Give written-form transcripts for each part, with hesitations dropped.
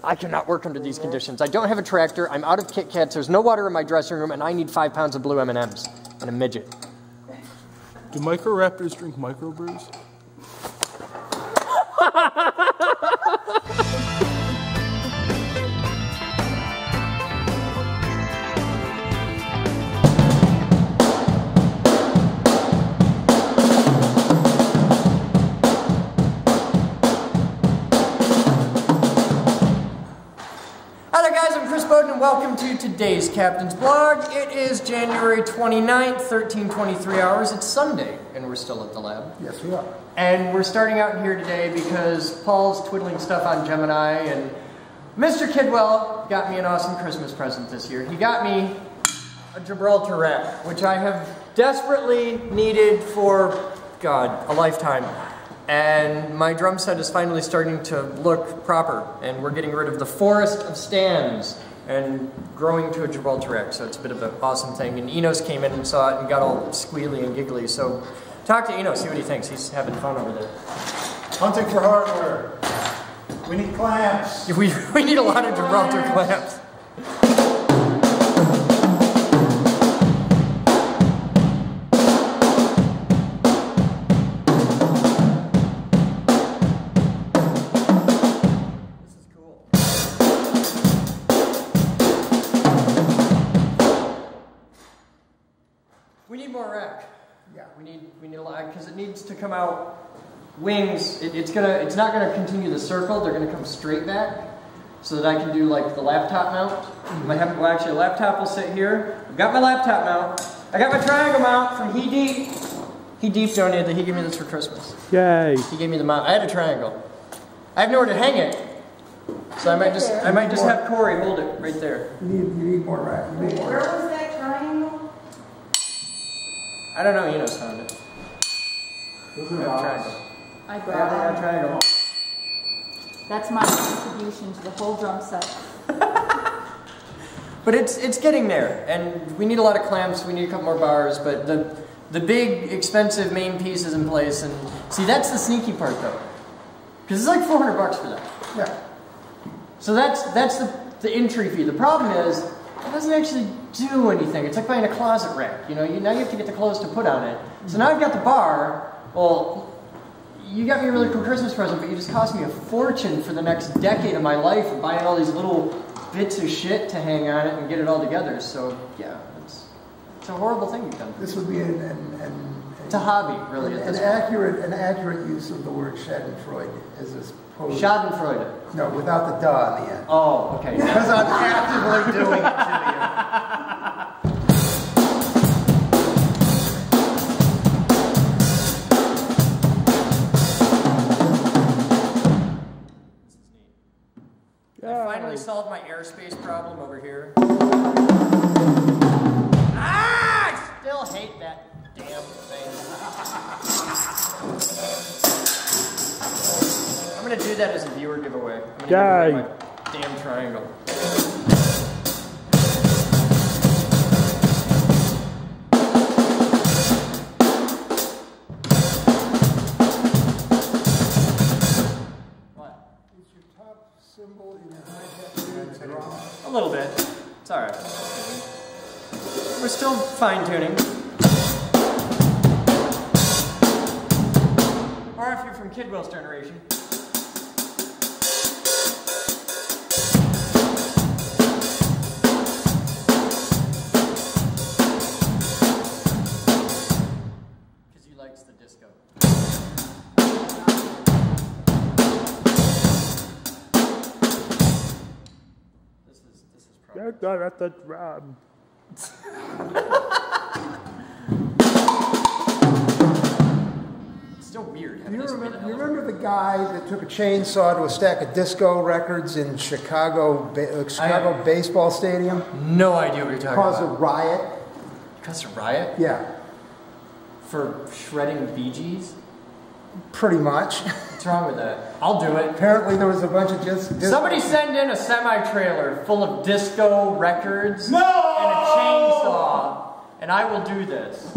I cannot work under these conditions. I don't have a tractor, I'm out of Kit Kats, there's no water in my dressing room, and I need 5 pounds of blue M&Ms and a midget. Do microraptors drink microbrews? Boden, and welcome to today's Captain's Blog. It is January 29th, 13:23 hours. It's Sunday, and we're still at the lab. Yes, we are. And we're starting out here today because Paul's twiddling stuff on Gemini, and Mr. Kidwell got me an awesome Christmas present this year. He got me a Gibraltar rack, which I have desperately needed for, God, a lifetime. And my drum set is finally starting to look proper, and we're getting rid of the forest of stands and growing to a Gibraltar rack, so it's a bit of an awesome thing. And Enos came in and saw it and got all squealy and giggly, so talk to Enos, see what he thinks. He's having fun over there. Hunting for hardware. We need clamps. We need a lot of Gibraltar clamps. We need more rack. Yeah, we need a lot, because it needs to come out wings. It's not gonna continue the circle. They're gonna come straight back, so that I can do like the laptop mount. Well, actually, a laptop will sit here. I've got my laptop mount. I got my triangle mount from He Deep. He Deep donated. He gave me this for Christmas. Yay! He gave me the mount. I had a triangle. I have nowhere to hang it, so I might just have Corey hold it right there. You need more rack. You need more Where rack. was that triangle? I don't know. Enos found it. Those I are have a boxes. triangle. I I brought have a it. triangle. That's my contribution to the whole drum set. But it's getting there, and we need a lot of clamps, we need a couple more bars, but the big, expensive main piece is in place, and see, that's the sneaky part, though. Because it's like 400 bucks for that. Yeah. So that's the entry fee. The problem is, it doesn't actually do anything. It's like buying a closet rack, you know? Now you have to get the clothes to put on it. So now I've got the bar. Well, you got me a really cool Christmas present, but you just cost me a fortune for the next decade of my life of buying all these little bits of shit to hang on it and get it all together. So yeah, it's a horrible thing you've done. This would be It's a hobby, really. an accurate use of the word Schadenfreude as opposed. Schadenfreude. No, without the da on the end. Oh, okay. Because I'm actively doing it to I finally solved my airspace problem over here. Ah! I still hate that damn thing. I'm gonna do that as a viewer giveaway. I'm gonna give away my damn triangle. symbol in your hi-hat. A little bit. It's alright. We're still fine-tuning. Or if you're from Kidwell's generation. Because he likes the disco. You're good at the drum. It's still weird. Do you remember the guy that took a chainsaw to a stack of disco records in Chicago baseball stadium? No idea what you're talking Caused a about. riot. Caused a riot? Yeah. For shredding Bee Gees? Pretty much. What's wrong with that? I'll do it. Apparently there was a bunch of Somebody send in a semi-trailer full of disco records No! and a chainsaw, and I will do this.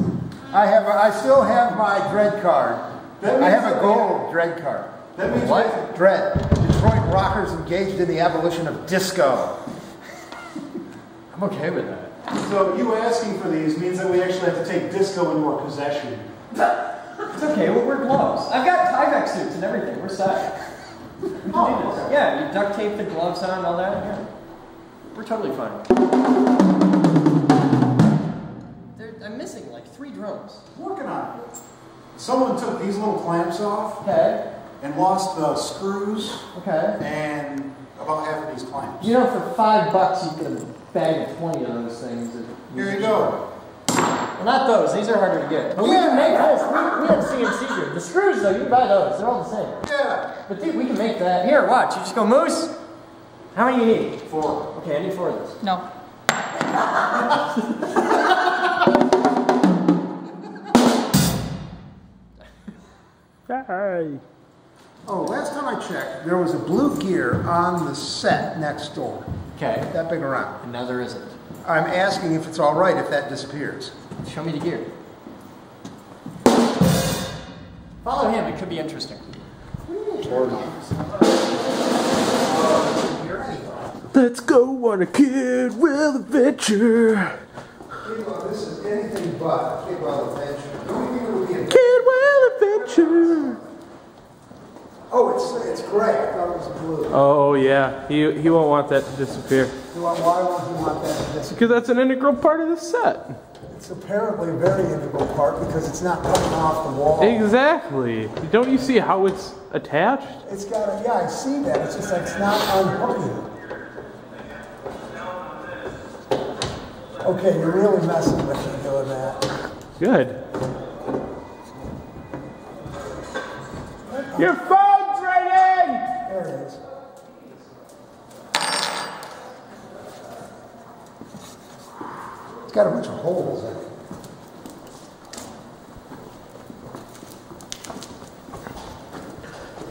I still have my dread card. I have a gold dread card. What? Dread. Detroit punk rockers engaged in the abolition of disco. I'm okay with that. So you asking for these means that we actually have to take disco into our possession. It's okay, we'll wear gloves. I've got Tyvek suits and everything. We're set. We can do this. Yeah, you duct tape the gloves on and all that. Yeah. We're totally fine. I'm missing like 3 drums. Working on it. Someone took these little clamps off Okay. and lost the screws Okay. and about half of these clamps. You know, for $5 you get a bag of 20 of those things. Here you go. Well, not those. These are harder to get. But we can make those. We have CNC here. The screws, though, you can buy those. They're all the same. Yeah. But dude, we can make that. Here, watch. You just go, Moose. How many you need? 4. Okay, I need 4 of those. No. Hey. Oh, last time I checked, there was a blue gear on the set next door. Okay. That big around. And now there isn't. I'm asking if it's all right if that disappears. Show me the gear. Follow him. It could be interesting. Let's go on a Kid Will adventure. This is anything but Kid Will adventure. The only thing that would be a Kid Will adventure. Oh, it's gray. I thought it was blue. Oh yeah, he won't want that to disappear. Why won't you want that to disappear? Because that's an integral part of the set. It's apparently a very integral part because it's not coming off the wall. Exactly. Don't you see how it's attached? It's got a, yeah, I see that. It's just like it's not unhooking. Okay, you're really messing with me doing that. Good. Your phone's ringing! There it is. It's got a bunch of holes in it.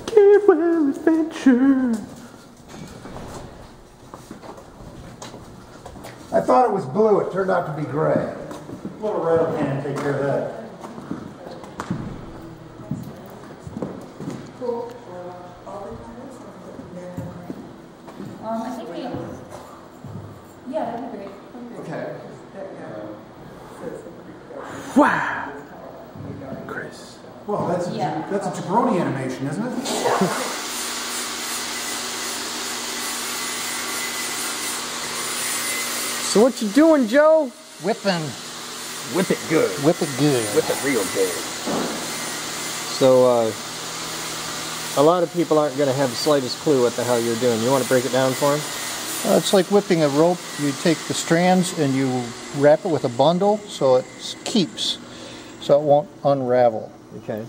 Kid Will adventure. I thought it was blue. It turned out to be gray. A little rattle can take care of that. I think we. Yeah, that'd be great. Okay. Wow. Chris. Well, that's a jabroni animation, isn't it? So what you doing, Joe? Whipping. Whip it good. Whip it good. Whip it real good. So, a lot of people aren't going to have the slightest clue what the hell you're doing. You want to break it down for them? It's like whipping a rope. You take the strands and you wrap it with a bundle so it keeps, so it won't unravel. Okay.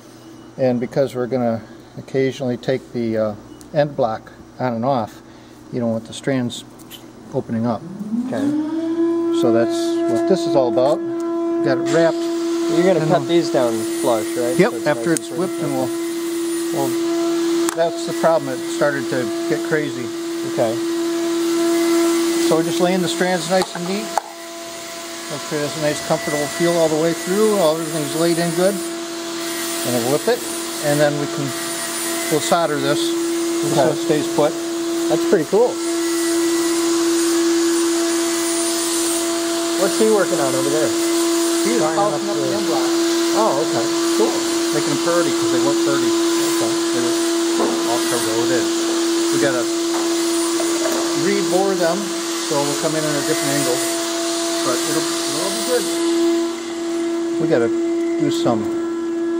And because we're going to occasionally take the end block on and off, you don't want the strands opening up. Okay. So that's what this is all about. Got it wrapped. You're going to cut these down flush, right? Yep, So after nice it's and whipped, and we'll, that's the problem. It started to get crazy. Okay. So we're just laying the strands nice and neat. Make sure it has a nice comfortable feel all the way through. Everything's laid in good. And then whip it. And then we'll solder this so it stays put. That's pretty cool. What's he working on over there? He's polishing up the end block. Oh, okay. Cool. Making them purdy because they weren't purdy. Okay. They were all corroded. We got to re-bore them so we'll come in at a different angle. But it'll all be good. We got to do some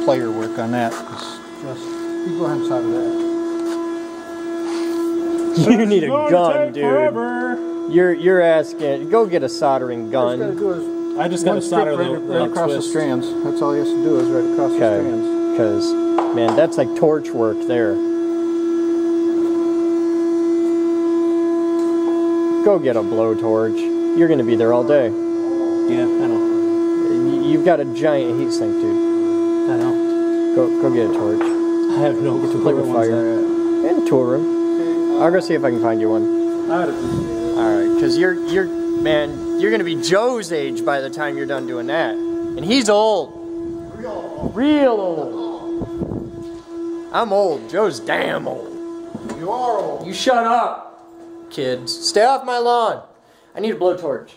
plier work on that. You go ahead and solder that. You need a gun, dude. You're asking. Go get a soldering gun. I just got to solder right across the strands. That's all he has to do is right across the strands. Because, man, that's like torch work there. Go get a blowtorch. You're going to be there all day. Yeah, I know. You've got a giant heat sink, dude. I know. Go get a torch. I have no Get to play with fire. In tool room. I'll go see if I can find you one. I'd appreciate it. All right, because you're going to be Joe's age by the time you're done doing that. And he's old. Real old. I'm old. Joe's damn old. You are old. You shut up, kids. Stay off my lawn. I need a blowtorch.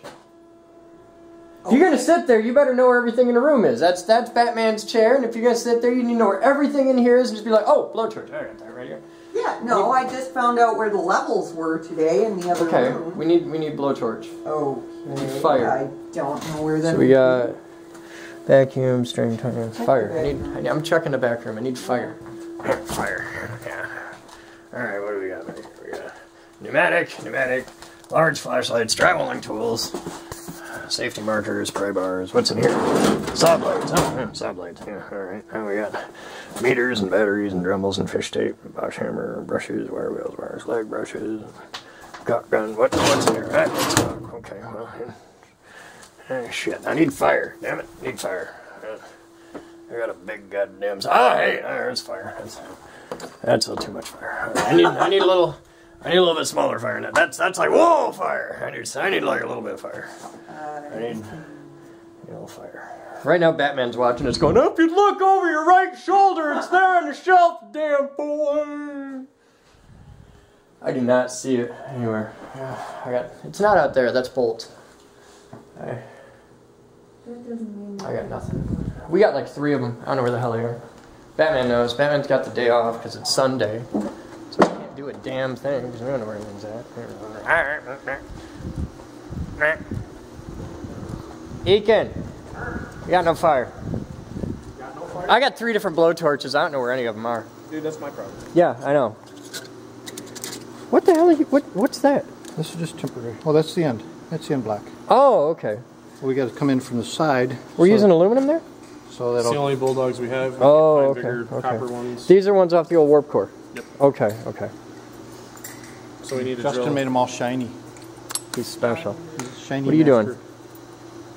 If you're gonna sit there, you better know where everything in the room is. That's Batman's chair, and if you're gonna sit there, you need to know where everything in here is, and just be like, oh, blowtorch. I got that right here. Yeah, no, I just found out where the levels were today in the other room. Okay, we need blowtorch. Oh, We need fire. I don't know where that. So we got vacuum, string, fire. I'm checking the back room. I need fire. Fire. Yeah. All right, what do we got right here? We got pneumatic, large flashlights, traveling tools, safety markers, pry bars. What's in here? Saw blades. Oh, yeah, saw blades. Yeah. All right. Now we got meters and batteries and Dremels and fish tape, Bosch hammer, brushes, wire wheels, wires, leg brushes, gun. What's in here? Okay. Well. Shit. I need fire. Damn it. Need fire. I got a big goddamn. Hey, there's fire. That's a little too much fire. I need a little bit smaller fire than that. That's like whoa fire. I need like a little bit of fire. I need a little fire. Right now, Batman's watching. It's going. If you look over your right shoulder, it's there on the shelf, damn boy. I do not see it anywhere. It's not out there. That's bolts. I got nothing. We got like 3 of them. I don't know where the hell they are. Batman knows. Batman's got the day off because it's Sunday. So we can't do a damn thing because we don't know where anything's at. Eakin, we got no fire. I got 3 different blowtorches. I don't know where any of them are. Dude, that's my problem. Yeah, I know. What the hell are you, what's that? This is just temporary. Oh, that's the end. That's the end black. Oh, okay. We got to come in from the side. We're using aluminum there? So That's that'll. the only bulldogs we have. We Oh, can okay. find bigger copper ones. These are ones off the old warp core? Yep. Okay. So we need to Justin drill. made them all shiny. He's special. He's a shiny. What are you doing?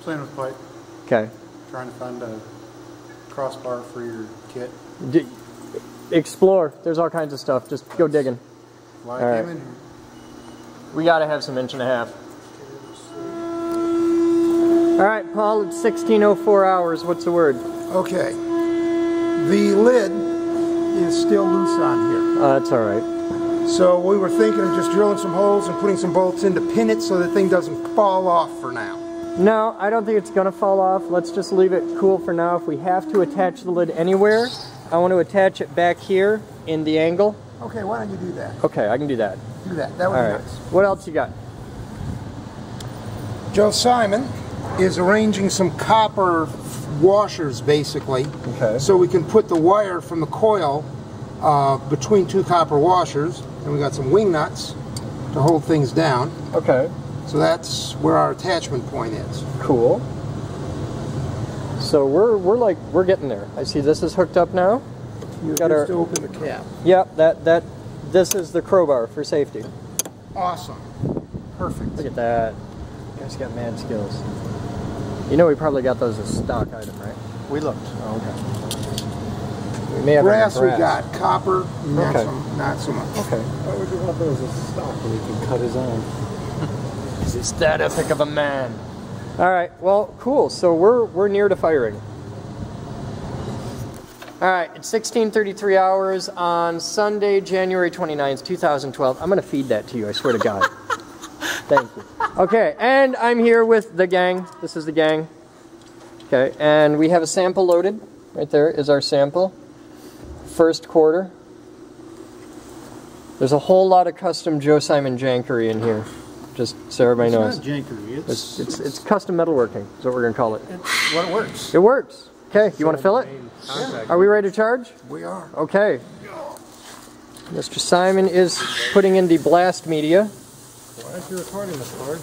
Playing with pipe, Okay. trying to find a crossbar for your kit. Explore. There's all kinds of stuff. Just go digging. Well, All I right. came in here. We gotta have some 1.5 inch. All right, Paul, it's 16:04 hours. What's the word? Okay. The lid is still loose on here. That's all right. So we were thinking of just drilling some holes and putting some bolts in to pin it so the thing doesn't fall off for now. No, I don't think it's gonna fall off. Let's just leave it cool for now. If we have to attach the lid anywhere, I want to attach it back here in the angle. Okay, why don't you do that? Okay, I can do that. Do that. That would All be right. nice. What else you got? Joe Simon is arranging some copper washers, basically, Okay. so we can put the wire from the coil between 2 copper washers, and we got some wing nuts to hold things down. Okay. So that's where our attachment point is. Cool. So we're getting there. I see this is hooked up now. You got Just our. open the cap. Yep. This is the crowbar for safety. Awesome. Perfect. Look at that. You guys got mad skills. You know we probably got those as stock item, right? We looked. Oh, okay. We may have Brass, we brass. got copper, not, Okay. not so much. Okay. Why would you want those as stock when you can cut his own? He's that epic of a man. All right. Well, cool. So we're near to firing. All right. It's 16:33 hours on Sunday, January 29th, 2012. I'm gonna feed that to you. I swear to God. Thank you. Okay. And I'm here with the gang. This is the gang. Okay. And we have a sample loaded. Right there is our sample. First quarter. There's a whole lot of custom Joe Simon jankery in here. Just so everybody knows. It's not jankery. It's custom metalworking, is what we're going to call it. Well, it works. It works. Okay, you want to fill it? Are we ready to charge? We are. Okay. Mr. Simon is putting in the blast media. Why aren't you recording this, Cord?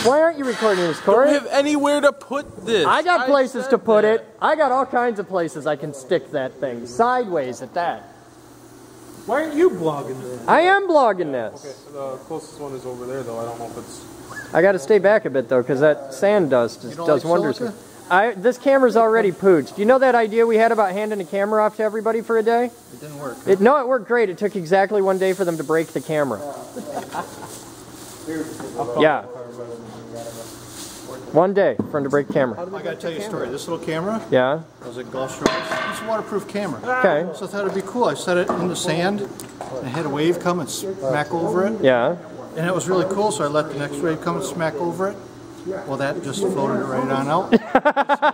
Why aren't you recording this, I Corey? don't have anywhere to put this. I got places said to put that. it. I got all kinds of places I can stick that thing. Sideways at that. Why aren't you blogging this? I am blogging this. Okay, the closest one is over there, though. I don't know if it's... I got to stay back a bit, though, because that sand dust don't does like wonders. silica? This camera's already pooched. You know that idea we had about handing a camera off to everybody for a day? It didn't work. No, it worked great. It took exactly 1 day for them to break the camera. Yeah. One day for him to break the camera. I gotta tell you a story. This little camera, Yeah? I was at Gulf Shores. It's a waterproof camera. Okay. So I thought it'd be cool. I set it in the sand, and I had a wave come and smack over it. Yeah. And it was really cool, so I let the next wave come and smack over it. Well, that just floated it right on out.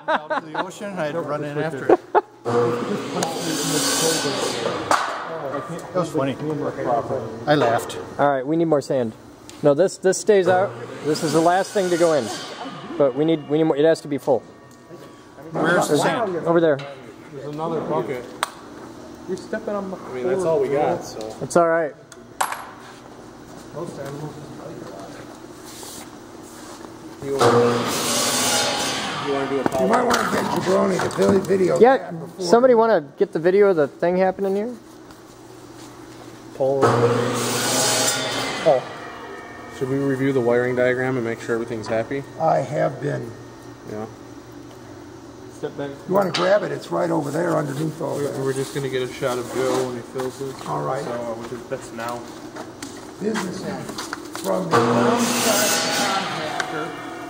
Out to the ocean, and I had to run in after it. That was funny. I laughed. All right, we need more sand. No, this stays out. This is the last thing to go in. But we need more. It has to be full. Where's the sand? Over there. There's another bucket. You're stepping on my... I mean, that's all we got, so... It's all right. You want to do a power? You might want to get Jabroni to video. Yeah, somebody want to get the video of the thing happening here? Pull. Oh. Should we review the wiring diagram and make sure everything's happy? I have been. Yeah. Step back. You want to grab it? It's right over there underneath all that. We're just going to get a shot of Joe when he fills it. All right. So that's now. Business end. From the ground side of the contactor,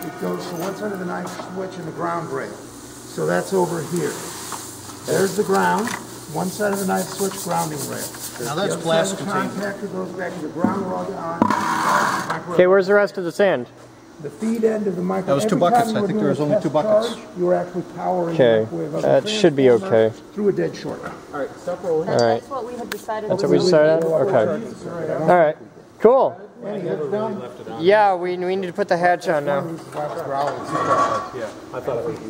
it goes to one side of the knife switch and the ground rail. So that's over here. There's the ground. One side of the knife switch, grounding rail. Now that's the glass other side of the containment. contactor goes back to the ground rod on. Okay, where's the rest of the sand? The feed end of the microwave. That was 2 buckets. I think there was only 2 buckets. You were actually powering the Okay, microwave of that the should be transformer okay. through a dead short. All right. That's what we had decided. That's what we decided on? Okay. All right. Cool. Yeah, we need to put the hatch on now. Yeah, I thought it would be.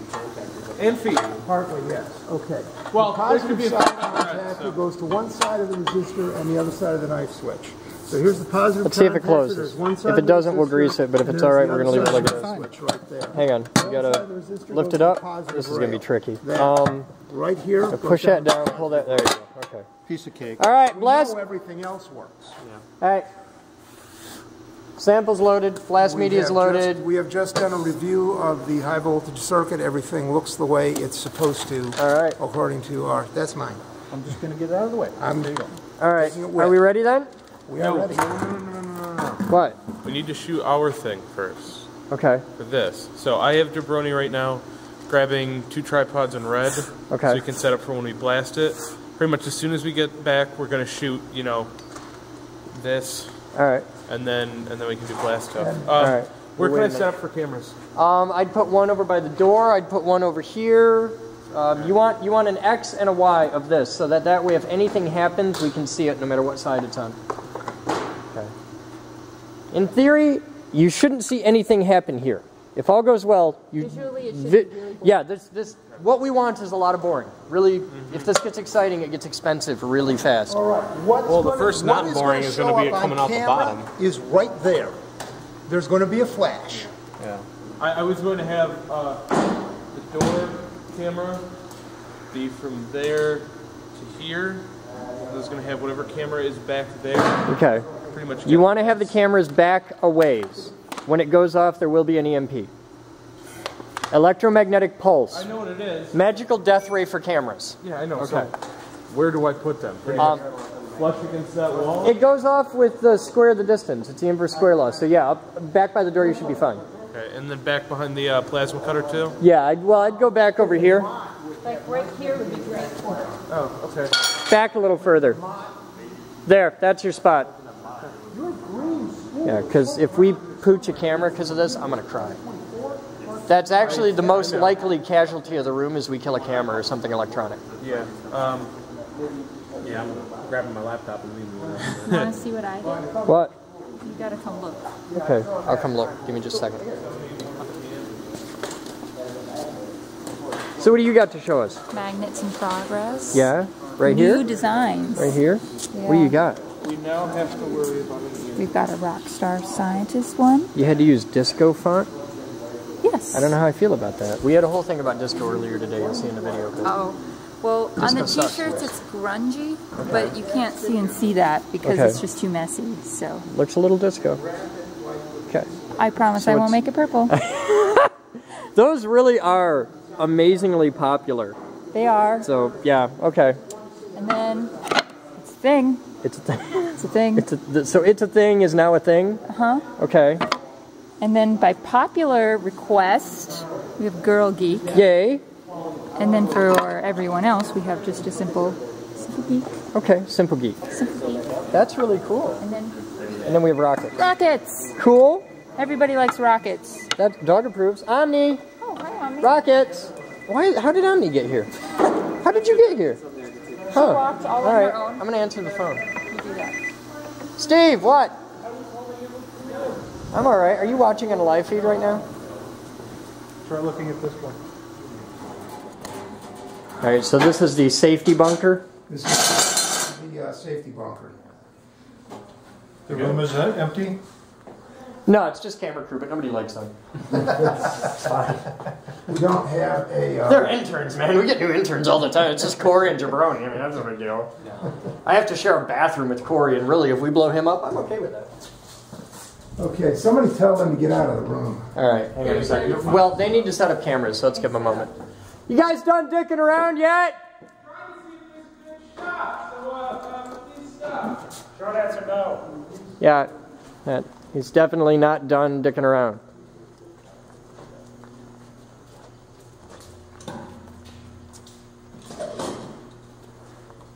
And feet. Partly, yes. Okay. Well, the there could be a positive side contactor goes to one side of the resistor and the other side of the knife switch. So here's the positive. Let's see if it contactor. closes. There's one If side it of the doesn't, we'll resistor, grease it, but if and it's there's all right, the we're other gonna leave it side like of it the is. switch right there. Hang on, we One side gotta of the resistor lift goes it to up. positive This is gonna be rail. tricky. There. Right here. goes Push that down. down, pull that, there you go, okay. Piece of cake. All right, We blast. know everything else works. All right. Samples loaded, flash media is loaded. We have just done a review of the high voltage circuit. Everything looks the way it's supposed to. All right. According to our, that's mine. I'm just going to get it out of the way. There you go. All right, Taking it wet. are we ready then? We are ready. What? We need to shoot our thing first Okay, for this. So I have Jabroni right now grabbing 2 tripods in red. Okay. So you can set up for when we blast it. Pretty much as soon as we get back, we're going to shoot, you know, this. all right. And then we can do blast stuff. All right. Where can I Wait a set up for cameras? I'd put one over by the door, I'd put one over here. You want an X and a Y of this, so that way if anything happens, we can see it no matter what side it's on. Okay. In theory, you shouldn't see anything happen here. If all goes well, Visually, it should be really boring. yeah, what we want is a lot of boring. Really, if this gets exciting, it gets expensive really fast. All right. Well, the first not boring is going to be it coming out the bottom. Is right there. There's going to be a flash. Yeah. I was going to have the door camera be from there to here. I was going to have whatever camera is back there. Okay. Pretty much. You want to have the cameras back a ways. When it goes off, there will be an EMP. Electromagnetic pulse. I know what it is. Magical death ray for cameras. Yeah, I know. Okay. So where do I put them? Pretty much flush against that wall. It goes off with the square of the distance. It's the inverse square law. So yeah, back by the door you should be fine. Okay, and then back behind the plasma cutter too. Yeah, I'd go back over here. Like right here would be great. Oh, okay. Back a little further. There, that's your spot. Yeah, because if we pooch a camera because of this, I'm going to cry. That's actually the most likely casualty of the room is we kill a camera or something electronic. Yeah. Yeah, I'm grabbing my laptop and leaving it. You want to see what I did? What? You gotta come look. Okay, I'll come look. Give me just a second. So what do you got to show us? Magnets in progress. Yeah? Right New here? designs. Right here? What do you got? We now have to worry about it. We've got a Rockstar Scientist one. You had to use disco font? Yes. I don't know how I feel about that. We had a whole thing about disco earlier today. You'll see in the video. Oh. Well, on the Disco sucks, t-shirts yes. it's grungy, but you can't see that because Okay. it's just too messy. So Looks a little disco. Okay. I promise So I won't it's- make it purple. Those really are amazingly popular. They are. So, yeah, okay. And then it's a thing. It's a thing. It's a thing. So it's a thing is now a thing? Uh-huh. Okay. And then by popular request, we have Girl Geek. Yay. And then for everyone else, we have just a simple Geek. Okay, Simple Geek. Simple Geek. That's really cool. And then we have Rockets. Rockets! Cool. Everybody likes rockets. That dog approves. Omni. Oh, hi, Omni. Rockets. Why? How did Omni get here? How did you get here? She walked all on her own. I'm going to answer the phone. You do that. Steve, what? I'm all right. Are you watching on a live feed right now? Try looking at this one. All right, so this is the safety bunker. This is the safety bunker. The room is empty? No, it's just camera crew, but nobody likes them. We don't have a... They're interns, man. We get new interns all the time. It's just Corey and Jabroni. I mean, that's no big deal. I have to share a bathroom with Corey, and really, if we blow him up, I'm okay with that. Okay, somebody tell them to get out of the room. All right, hang on a second. Well, they need to set up cameras, so let's give them a moment. You guys done dicking around yet? Short answer, no. Yeah, he's definitely not done dicking around.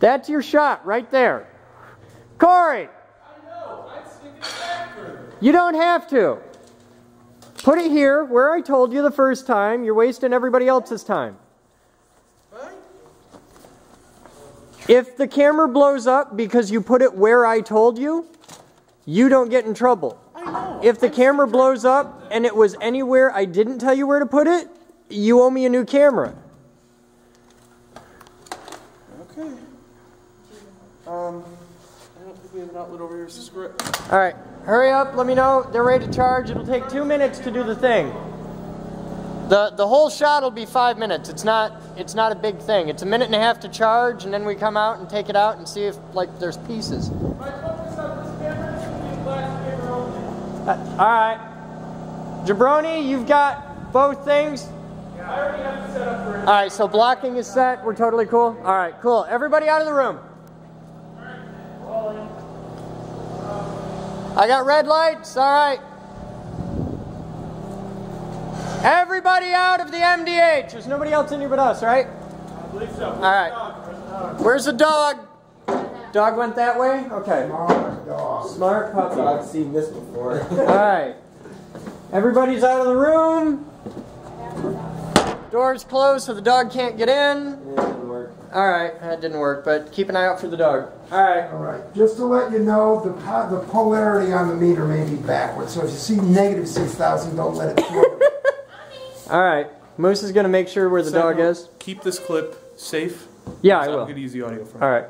That's your shot right there. Corey! I know, I'd stick it back further. You don't have to. Put it here where I told you the first time. You're wasting everybody else's time. If the camera blows up because you put it where I told you, you don't get in trouble. I know. If the camera blows up and it was anywhere I didn't tell you where to put it, you owe me a new camera. Okay. I don't think we have an outlet over here. Is this great? All right, hurry up. Let me know. They're ready to charge. It'll take 2 minutes to do the thing. The whole shot will be 5 minutes. It's not a big thing. It's 1.5 minutes to charge, and then we come out and take it out and see if there's pieces. If I focus on this camera, it's going to be black paper only. All right, Jabroni, you've got both things. Yeah, I already have it set up for it. All right, so blocking is set. We're totally cool. All right, cool. Everybody out of the room. I got red lights. All right. Everybody out of the MDH. There's nobody else in here but us, right? I believe so. All right. Where's the dog? Dog went that way? Okay. Smart dog. Smart puppy. I've seen this before. All right. Everybody's out of the room. Door's closed so the dog can't get in. It didn't work. All right. That didn't work, but keep an eye out for the dog. All right. All right, just to let you know, the polarity on the meter may be backwards. So if you see negative 6,000, don't let it float. All right. Moose is going to make sure where the dog is. Keep this clip safe. Yeah, I I'm will. going to use the audio from All right.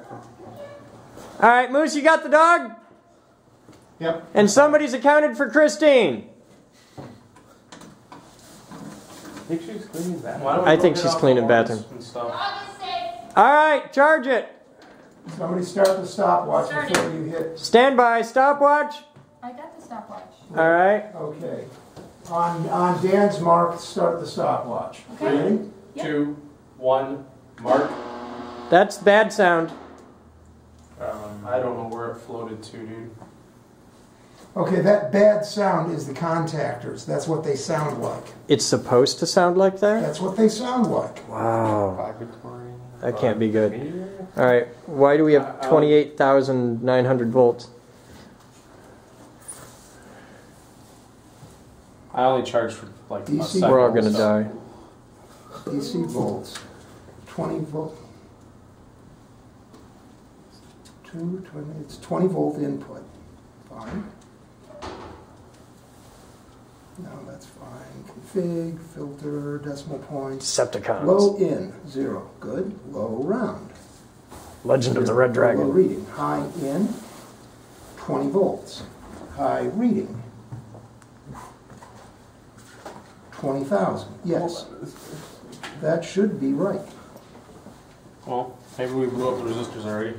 All right, Moose, you got the dog? Yep. And somebody's accounted for Christine. I think she's cleaning the bathroom. I think she's cleaning bathroom. All right, charge it. Somebody start the stopwatch before you hit. Stand by. Stopwatch. I got the stopwatch. All right. Okay. On Dan's mark, start the stopwatch. Okay. Ready? 2, 1, mark. That's bad sound. I don't know where it floated to, dude. Okay, that bad sound is the contactors. That's what they sound like. It's supposed to sound like that? That's what they sound like. Wow. That can't be good. All right. Why do we have 28,900 volts? I only charged for like DC. a second. We're all going to die. DC volts. 20 volt. It's 20 volt input. Fine. No, that's fine. Config, filter, decimal points. Decepticons. Low in, 0. Good. Low round. Legend of the Red Low Dragon. reading. High in, 20 volts. High reading, 20,000. Yes. That should be right. Well, maybe we blew up the resistors already.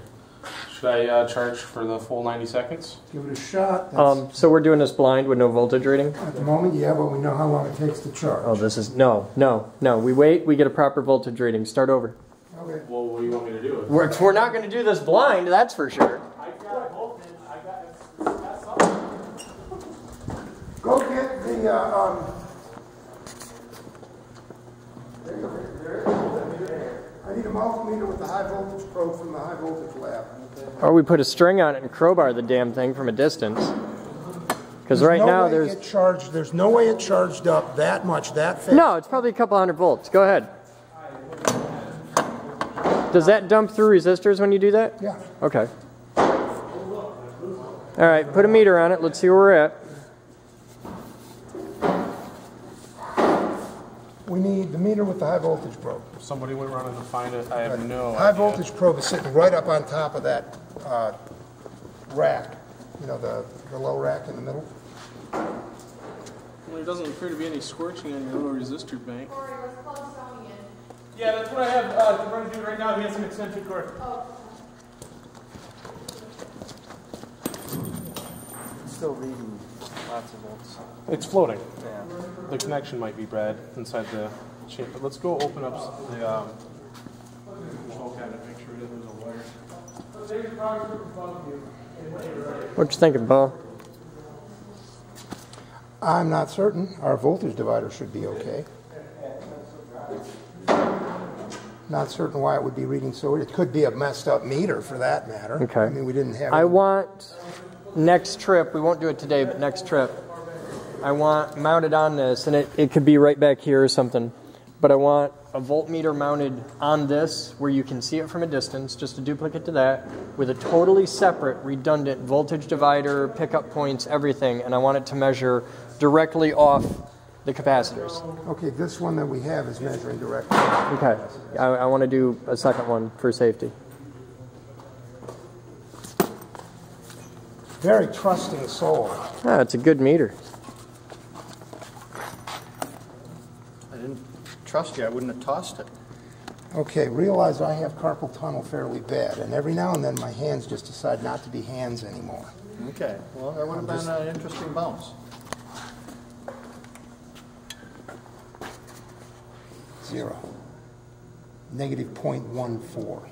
Should I charge for the full 90 seconds? Give it a shot. That's, So we're doing this blind with no voltage reading? at the moment, yeah, but we know how long it takes to charge. Oh, this is... No. We wait, we get a proper voltage reading. Start over. Okay. Well, what do you want me to do? We're not going to do this blind, that's for sure. I got voltage. I got something. Go get the the, I need a multimeter with the high voltage probe from the high voltage lab. Or we put a string on it and crowbar the damn thing from a distance. Because right now there's no way it charged up that much that fast. No, it's probably a couple hundred volts. Go ahead. Does that dump through resistors when you do that? Yeah. Okay. All right, put a meter on it. Let's see where we're at. We need the meter with the high voltage probe. If somebody went around and find it, I have no High idea. voltage probe is sitting right up on top of that rack. You know, the low rack in the middle. Well, there doesn't appear to be any scorching on your little resistor bank. Yeah, that's what I have to run to do right now. He has some extension cord. Still reading lots of volts. It's floating. Yeah. The connection might be bad inside the chain. But let's go open up the control cabinet. Make sure there's a wire. What you thinking, Paul? I'm not certain. Our voltage divider should be okay. Not certain why it would be reading so. It could be a messed up meter for that matter. Okay. I mean, we didn't have. I want next trip. We won't do it today, but next trip, I want mounted on this, and it could be right back here or something. But I want a voltmeter mounted on this where you can see it from a distance, just a duplicate to that, with a totally separate, redundant voltage divider, pickup points, everything, and I want it to measure directly off the capacitors. Okay, this one that we have is measuring directly. Okay, I want to do a second one for safety. Very trusting soul. Ah, it's a good meter. I didn't trust you. I wouldn't have tossed it. Okay, realize I have carpal tunnel fairly bad, and every now and then my hands just decide not to be hands anymore. Okay. Well, that would have been an interesting bounce. 0. Negative 0.14.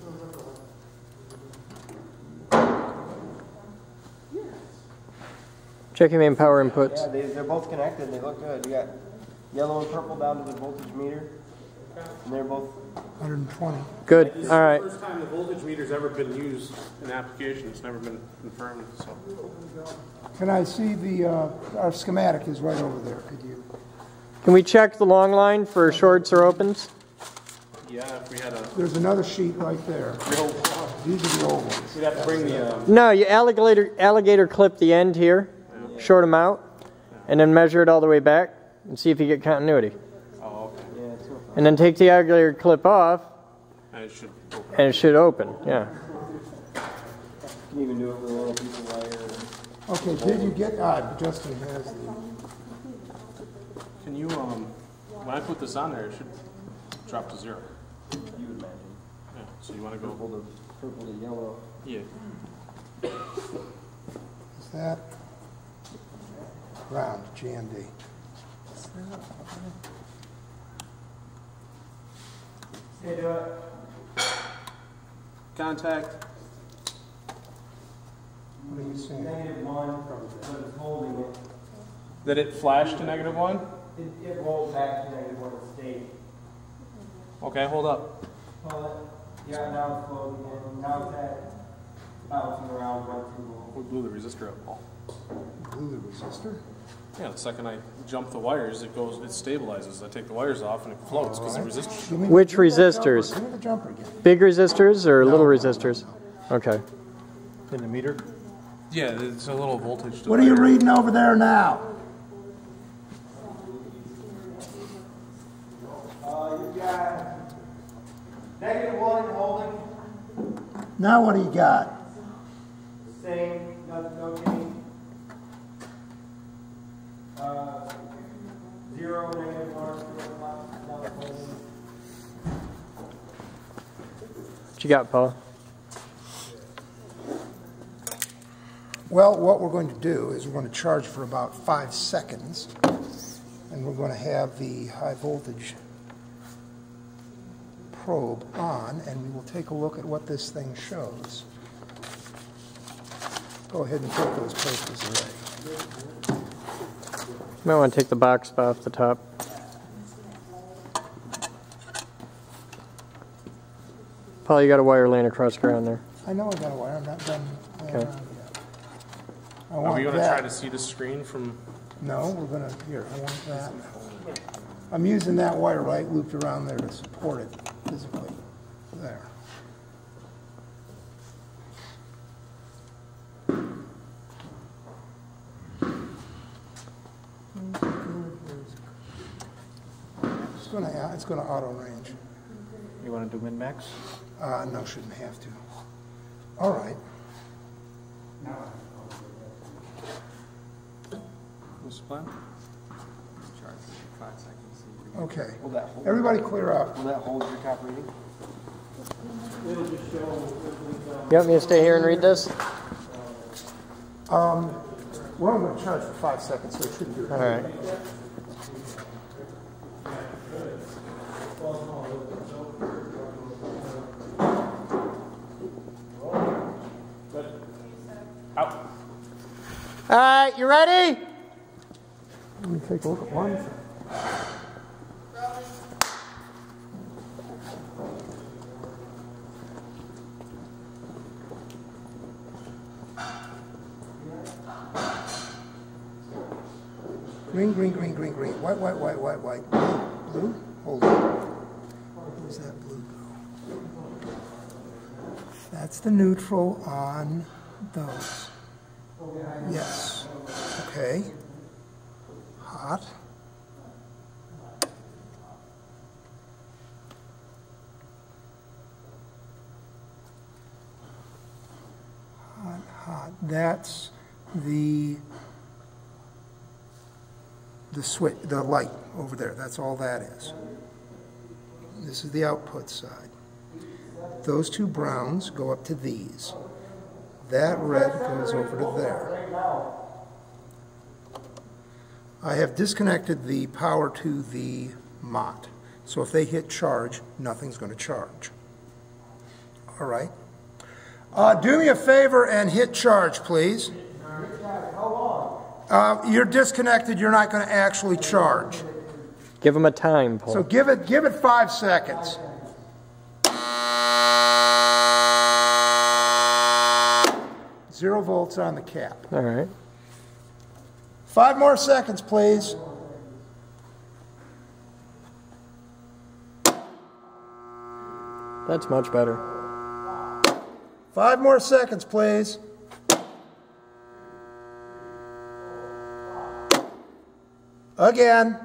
Check your main power inputs. Yeah, they're both connected. They look good. You got yellow and purple down to the voltage meter, and they're both 120. Good. This is All right. the first time the voltage meter's ever been used in application. It's never been confirmed. So. Can I see the, our schematic is right over there. Could you? Can we check the long line for shorts or opens? Yeah, if we had a... There's another sheet right there. These are the old ones. We'd have to bring the... No, you alligator clip the end here, short them out, and then measure it all the way back and see if you get continuity. Oh, okay. yeah. And then take the alligator clip off, And it should open. and it should open. Yeah. You can even do it with a little piece of wire. Okay, did you get? Justin has the. Can you, when I put this on there, it should drop to 0. You would imagine. Yeah, so you want to go... Purple to purple to yellow. Yeah. Is that ground GMD? Okay, do it. Contact. What are you seeing? -1, but it's holding it. Did it flash to -1? It rolled back to -1 state. Okay, hold up. Pull it. Yeah, now it's floating in. Now it's at bouncing around 1, 2. We blew the resistor up, Paul. Blew the resistor? Yeah, the second I jump the wires, it stabilizes. I take the wires off and it floats because the resistor. Give me- Which give me that resistors? jumper. Give me the jumper again. Big resistors or little resistors? Okay. In the meter? Yeah, it's a little voltage divider. What are you reading over there now? You've got -1 holding. Now what do you got? Same, no change. 0, -1, now it's holding. What you got, Paul? Well, what we're going to do is we're going to charge for about 5 seconds, and we're going to have the high voltage probe on, and we will take a look at what this thing shows. Go ahead and take those papers away. Might want to take the box off the top. Paul, you got a wire laying across the ground there. I know I got a wire. I'm not done. Okay. Are we going to try to see the screen from... No, we're going to... Here, I want that. I'm using that wire right looped around there to support it physically. There. It's going to auto range. You want to do min-max? No, shouldn't have to. All right. What's the plan? Okay. Will that hold? Everybody clear up. Will that hold your top reading? You want me to stay here and read this? We're only going to charge for 5 seconds, so it shouldn't do it. All right. Out. All right, you ready? Let me take a look at one. Green, green, green, green, green. White, white, white, white, white. Blue? Hold on. Where's that blue go? That's the neutral on those. Yes. Okay. Hot. Hot, hot. That's the switch, the light over there. That's all that is. This is the output side. Those two browns go up to these. That red goes over to there. I have disconnected the power to the MOT. So if they hit charge, nothing's going to charge. All right. Do me a favor and hit charge, please. You're disconnected. You're not going to actually charge. Give them a time, Paul. So give it 5 seconds. Zero volts on the cap. All right. 5 more seconds, please. That's much better. 5 more seconds, please. Again.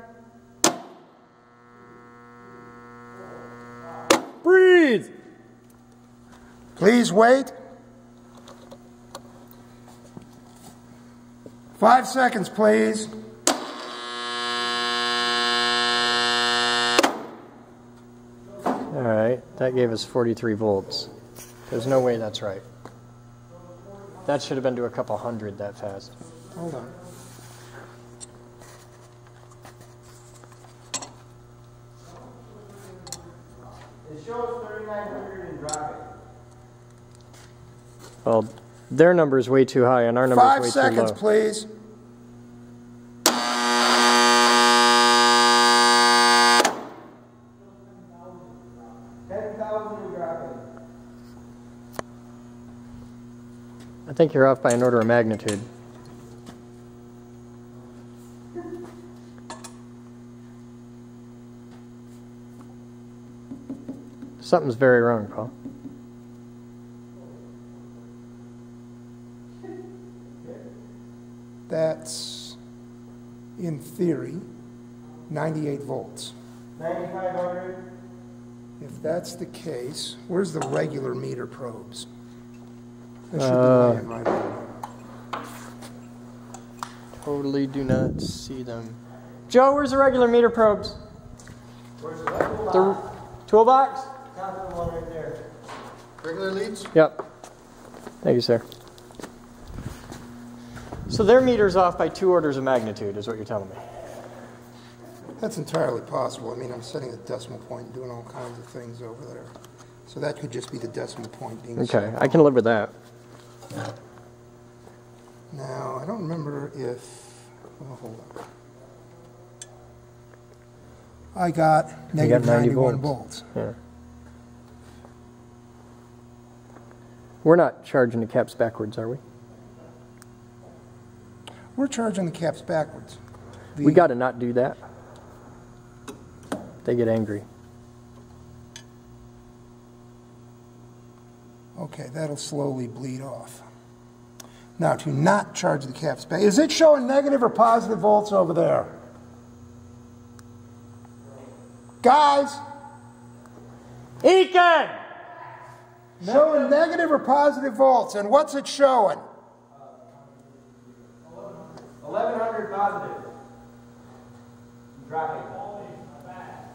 Breathe. Please wait. 5 seconds, please. All right, that gave us 43 volts. There's no way that's right. That should have been to a couple hundred that fast. Hold on. It shows 3,900 and dropping. Well, their number is way too high and our number is 5 way seconds, too low. please. I think you're off by an order of magnitude. Something's very wrong, Paul. That's, in theory, 98 volts. 9,500. If that's the case, where's the regular meter probes? They should be laying right over there. Totally do not see them. Joe, where's the regular meter probes? Where's the toolbox? The toolbox? Top of the one right there. Regular leads? Yep. Thank you, sir. So their meter's off by 2 orders of magnitude, is what you're telling me. That's entirely possible. I mean, I'm setting a decimal point and doing all kinds of things over there. So that could just be the decimal point being Okay, set. I can live with that. Now, I don't remember if... Oh, hold on. I got negative 91 volts. Yeah. We're not charging the caps backwards, are we? We're charging the caps backwards. We got to not do that. They get angry. Okay, that'll slowly bleed off. Now, to not charge the caps back, is it showing negative or positive volts over there? Guys! Eakin! Showing negative or positive volts, and what's it showing? 1100 positive. Dropping.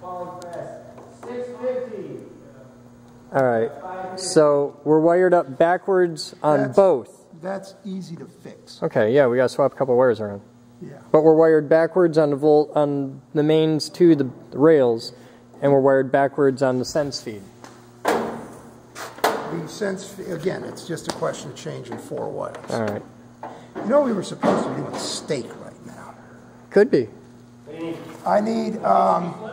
Falling fast. 650. All right. So we're wired up backwards on both. That's easy to fix. Okay, yeah, we got to swap a couple wires around. Yeah. But we're wired backwards on the mains to the rails, and we're wired backwards on the sense feed. The sense, again, it's just a question of changing 4 wires. All right. You know, we were supposed to be doing steak right now. Could be. I need,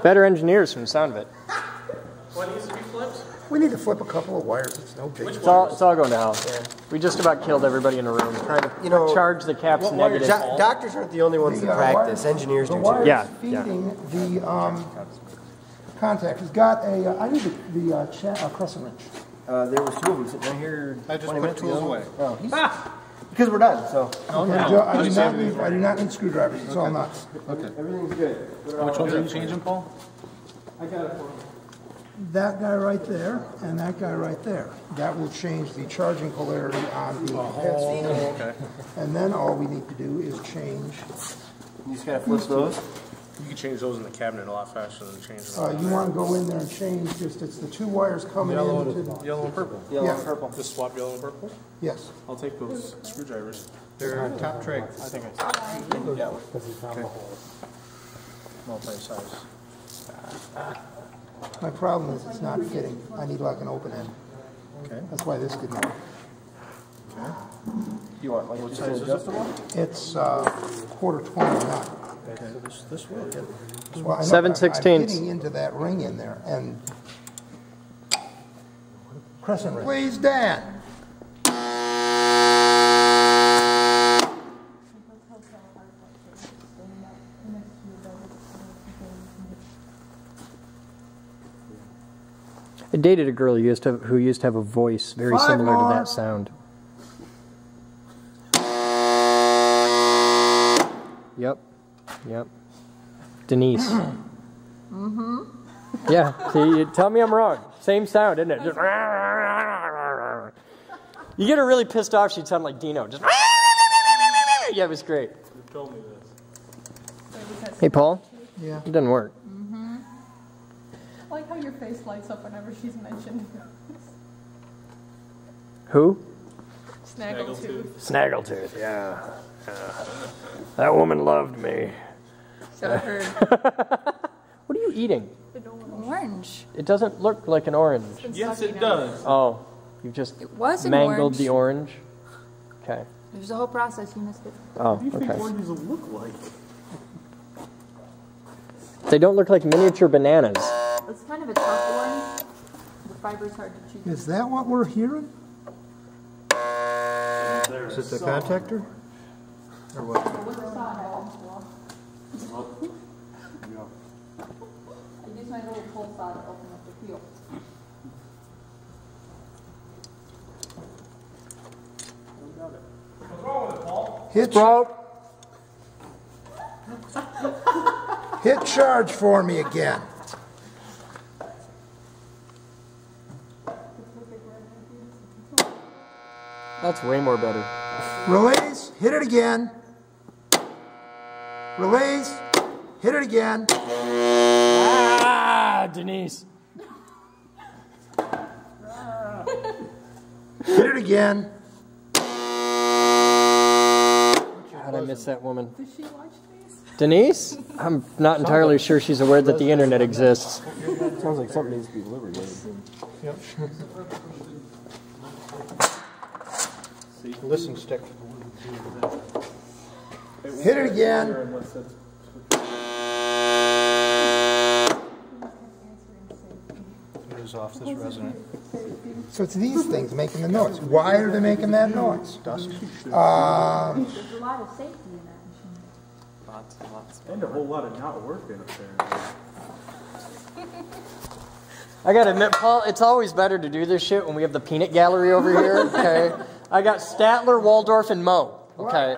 Better engineers from the sound of it. What needs to be flipped? we need to flip a couple of wires. It's no big It's all going to hell. Yeah. We just about killed everybody in the room trying to charge the caps negative. Doctors aren't the only ones that practice. Engineers do too. Yeah. Feeding the contact has got a, I need the crescent wrench. There was 2 of them sitting right here. I just put tools away. Oh, because we're done, so. I do not need screwdrivers. It's all nuts. Okay. Everything's good. Which ones are you changing, Paul? I got it for you. That guy right there and that guy right there. That will change the charging polarity on the head. Okay. And then all we need to do is change. You just gotta flip those. You can change those in the cabinet a lot faster than changing them. You want to go in there and change just, it's the 2 wires coming into the... Yellow and purple. Yellow and purple. Just swap yellow and purple? Yes. I'll take those screwdrivers. They're on top tray. I think I see. Yeah. Okay. Multi-size. My problem is it's not fitting. I need like an open end. Okay. That's why this didn't work. Okay. You want like What size is this? It's quarter 20 knot. Okay. This will get. Well, I know, 7/16. I'm getting into that ring in there and crescent ring. Please, Dan. I dated a girl who used to have a voice very 5 similar more. to that sound. Yep. Denise. Mm-hmm. Yeah, see, tell me I'm wrong. Same sound, isn't it? Just you get her really pissed off, she'd sound like Dino. Just yeah, it was great. You told me this. Hey, Paul. Yeah. It doesn't work. I like how your face lights up whenever she's mentioned. Who? Snaggletooth. Snaggletooth, yeah. That woman loved me. So I heard. What are you eating? Orange. It doesn't look like an orange. Yes, it does. Oh, you've just was an mangled orange. the orange? Okay. There's a whole process. You missed it. Oh, What do you think okay. oranges will look like? They don't look like miniature bananas. It's kind of a tough orange. The fiber's hard to chew. Is that what we're hearing? Is it the contactor? Or what? I use my little pull saw to open up the peel. What's wrong with it, Paul? Hit charge for me again. That's way more better. Release, hit it again. Release, hit it again. Ah, Denise. Hit it again. God, I miss that woman. Does she watch these? Denise? I'm not entirely sure she's aware that the internet exists. Sounds like something needs to be delivered. Yep. Listen stick. Hit it again. inches off this resonant. So it's these things making the noise. Why are they making that noise? Dust. There's a lot of safety in that machine. Lots. And a whole lot of not working up there. I gotta admit, Paul, it's always better to do this shit when we have the peanut gallery over here, okay? I got Statler, Waldorf, and Moe, okay?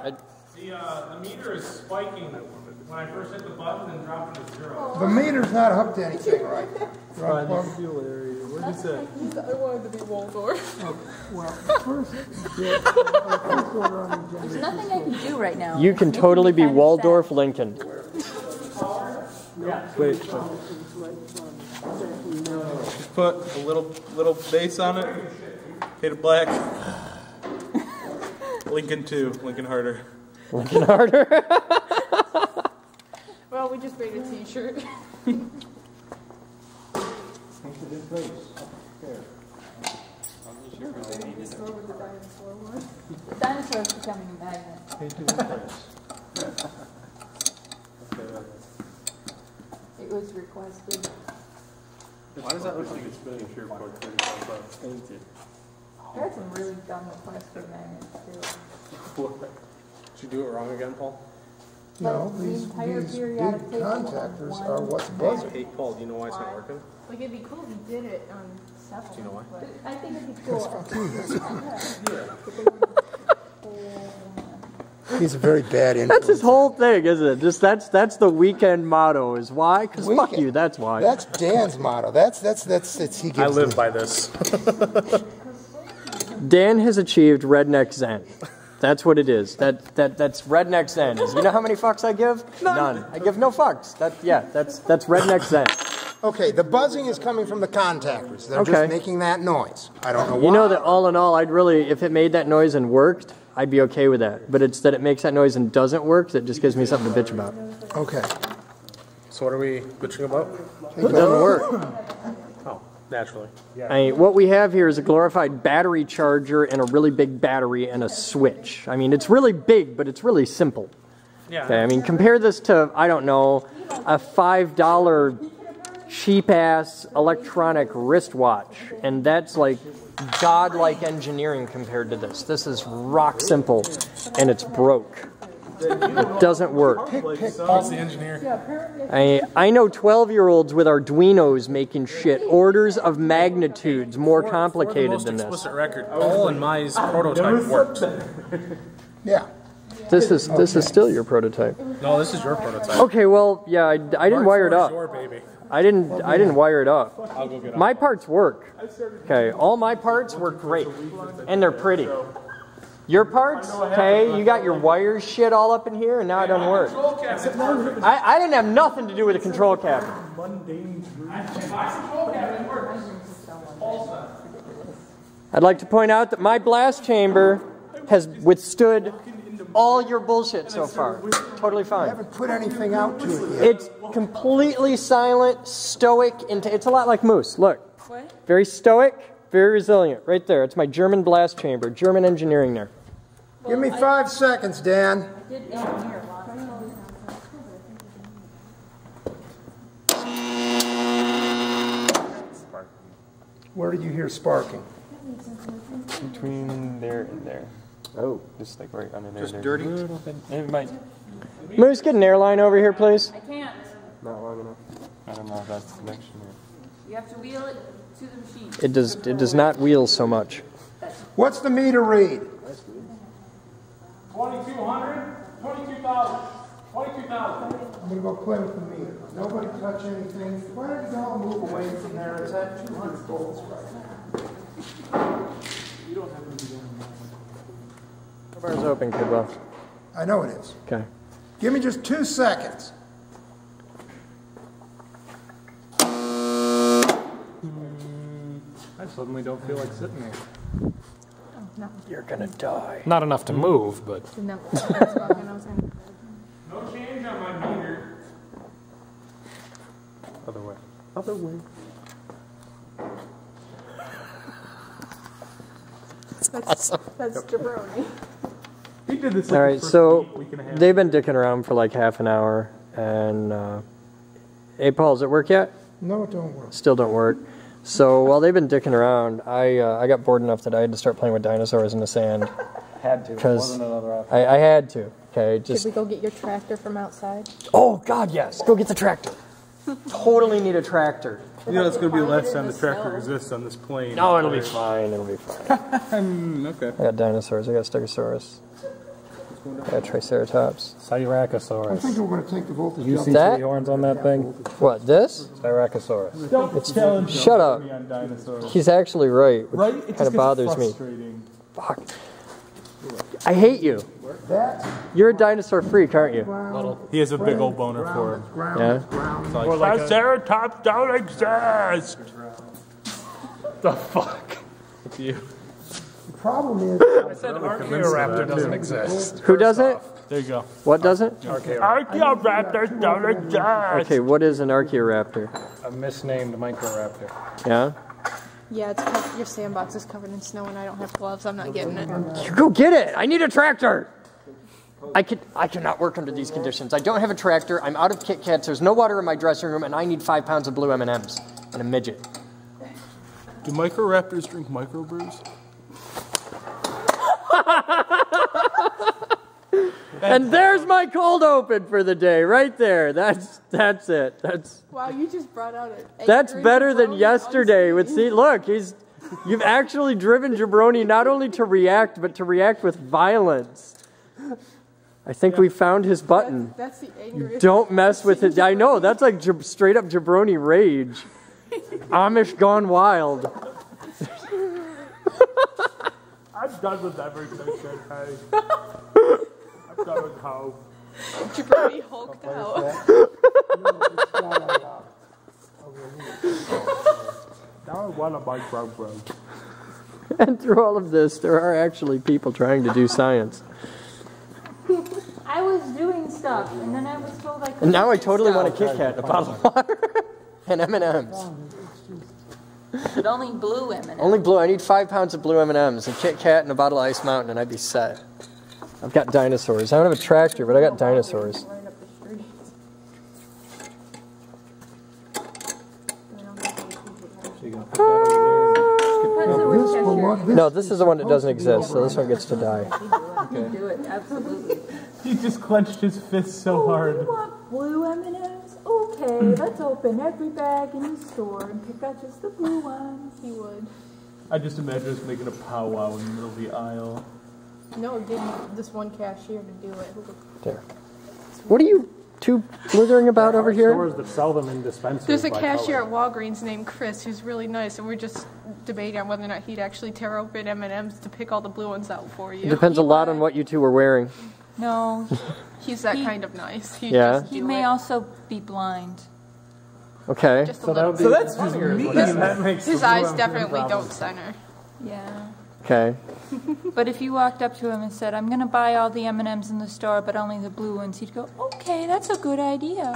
The meter is spiking when I first hit the button and dropped it to 0. The meter's not hooked to anything right now. Find the fuel area. What did you say? I wanted to be Waldorf. Well, first order on the agenda. There's nothing I can do right now. You can totally be Waldorf Lincoln. Wait. Just put a little base on it. Hit it black. Lincoln 2. Lincoln harder. Lincoln harder. Well, we just made a t-shirt. The dinosaur is becoming a magnet. It was requested. Why does that look like it's spinning a shirt for $35? Painted. There are some really dumb requests for magnets too. Did you do it wrong again, Paul? No, The these entire big periodic table contactors of are what's buzzing. Hey, Paul, do you know why it's not working? Like, it'd be cool if you did it on several. Do you know why? but- I think it'd be cool. He's a very bad influence. That's his whole thing, isn't it? Just that's the weekend motto. Is why? Because fuck you. That's why. That's Dan's motto. That's he gives. I live by this. Dan has achieved redneck zen. That's what it is. That's redneck zen. You know how many fucks I give? None. I give no fucks. That's redneck zen. Okay, the buzzing is coming from the contactors. They're Okay. just making that noise. I don't know why. You know that all in all, I'd really, if it made that noise and worked, I'd be okay with that. But it's that it makes that noise and doesn't work that just gives me something to bitch about. Okay. So what are we bitching about? It doesn't work. Oh, naturally. I mean, what we have here is a glorified battery charger and a really big battery and a switch. I mean, it's really big, but it's really simple. Yeah. Okay, I mean, compare this to, I don't know, a $5 cheap-ass electronic wristwatch, and that's like godlike engineering compared to this. This is rock simple, and it's broke. It doesn't work. Paul's the engineer. I know 12-year-olds with Arduinos making shit orders of magnitudes more complicated than this. Explicit record. Paul and my prototype worked. Yeah. This is still your prototype. No, this is your prototype. Okay, well, yeah, I didn't wire it up. Your baby. I didn't wire it up. I'll go get it. My parts work. Okay, all my parts work great, and they're pretty. Your parts, okay, you got your wires shit all up in here, and now it doesn't work. I didn't have nothing to do with the control cabinet. I'd like to point out that my blast chamber has withstood all your bullshit so far. Totally I fine. haven't put anything out to it yet. It's completely silent, stoic, it's a lot like Moose. Look. What? Very stoic, very resilient. Right there. It's my German blast chamber. German engineering there. Give me 5 seconds, Dan. I did engineer a lot. Where did you hear sparking? Between there and there. Oh. Just like right under there. Just dirty? It might. Moose, get an airline over here, please. I can't. Not long enough. I don't know if that's the connection here. You have to wheel it to the machine. It does not wheel so much. What's the meter read? 2,200, 22,000, 22,000. I'm going to go play with the meter. Nobody touch anything. Why don't you all move away from there? It's at 200 volts right now. You don't have to be doing The bar's open, Kidwell. I know it is. Okay. Give me just 2 seconds. I suddenly don't feel like sitting there. You're gonna die. Not enough to move, but. No change on my meter. Other way. Other way. That's jabroni. He did this. All right, so they've been dicking around for like half an hour, and hey, Paul, does it work yet? No, it don't work. Still don't work. So while they've been dicking around, I got bored enough that I had to start playing with dinosaurs in the sand. Had to. It wasn't another option. I had to. Okay, Should we go get your tractor from outside? Oh God, yes! Go get the tractor. Totally need a tractor. You know, it's going to be the last time the tractor exists on this plane. No, it'll be fine. It'll be fine. Okay. I got dinosaurs. I got Stegosaurus. I got Triceratops. Styracosaurus. I think we're going to take the voltage. You see That? three horns on that thing? What, this? Styracosaurus. Don't challenge Shut up. me on dinosaurs. He's actually right, which Right? It kind just of bothers gets me. frustrating. Fuck. I hate you. You're a dinosaur freak, aren't you? He has a big old boner for him. Yeah? Or like Triceratops don't exist! The fuck? It's you. The problem is, I said Archaeoraptor doesn't exist. Who doesn't? There you go. What doesn't? Archaeoraptors don't exist! Okay, what is an Archaeoraptor? A misnamed Microraptor. Yeah? Yeah, it's covered, your sandbox is covered in snow and I don't have gloves. I'm not getting it. You go get it! I need a tractor! I cannot work under these conditions. I don't have a tractor, I'm out of Kit Kats, there's no water in my dressing room, and I need 5 pounds of blue M&Ms. And a midget. Do microraptors drink microbrews? And there's my cold open for the day, right there. That's it. Wow, you just brought out an That's angry better than jabroni yesterday. on With see, look, you've actually driven Jabroni not only to react, but to react with violence. I think we found his button. That's the angriest. Don't mess with it. I know, that's like straight up Jabroni rage. Amish gone wild. I'm done with everything, hey. I'm done with how. Jabroni hulked out. Now I want a microbrew. And through all of this, there are actually people trying to do science. I was doing stuff, and then I was told I couldn't. And now I totally want a Kit Kat, a bottle of water, and M&Ms. But only blue M&Ms. Only blue. I need 5 pounds of blue M&Ms, a Kit Kat, and a bottle of Ice Mountain, and I'd be set. I've got dinosaurs. I don't have a tractor, but I got dinosaurs. Right up the street. So you're going to put that over there. No, this is the one that doesn't exist, so this one gets to die. You do it, absolutely. He just clenched his fist so hard. You want blue M&Ms? Okay, let's open every bag in the store and pick out just the blue ones. He would. I just imagine us making a powwow in the middle of the aisle. No, getting this one cashier to do it. There. What are you two blithering about over here? Stores that sell them in dispensaries. There's a by cashier color. at Walgreens named Chris who's really nice, and we're just debating on whether or not he'd actually tear open M&Ms to pick all the blue ones out for you. It depends a lot on what you two are wearing. No, He's that kind of nice. He'd Yeah. just he do may it. also be blind. Okay. Just a little. So that's just mean. That makes His the eyes blue definitely problem. don't center. Yeah. Okay. But if you walked up to him and said, I'm going to buy all the M&Ms in the store, but only the blue ones, he'd go, okay, that's a good idea.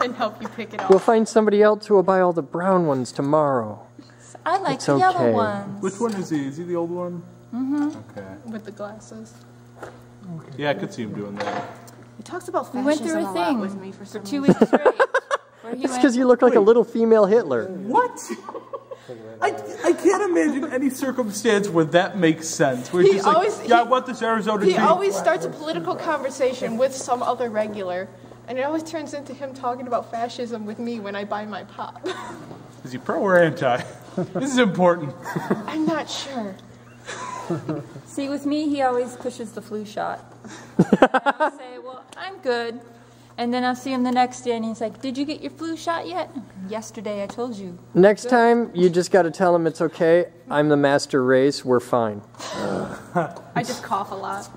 And help you pick it We'll off. find somebody else who will buy all the brown ones tomorrow. I like It's the yellow okay. ones. Which one is he? Is he the old one? Mm-hmm. Okay. With the glasses. Yeah, I could see him doing that. He talks about We fascism went through a lot thing with me for some 2 reason. weeks straight. Where he It's went, because you look like a little female Hitler. What? I can't imagine any circumstance where that makes sense. Where He it's just always- like, yeah, I he- want this Arizona He tea. always starts a political conversation with some other regular, and it always turns into him talking about fascism with me when I buy my pop. Is he pro or anti? This is important. I'm not sure. see, with me, he always pushes the flu shot. And I'll say, well, I'm good. And then I'll see him the next day, and he's like, did you get your flu shot yet? Yesterday, I told you. Next time, you just got to tell him it's okay. I'm the master race. We're fine. I just cough a lot.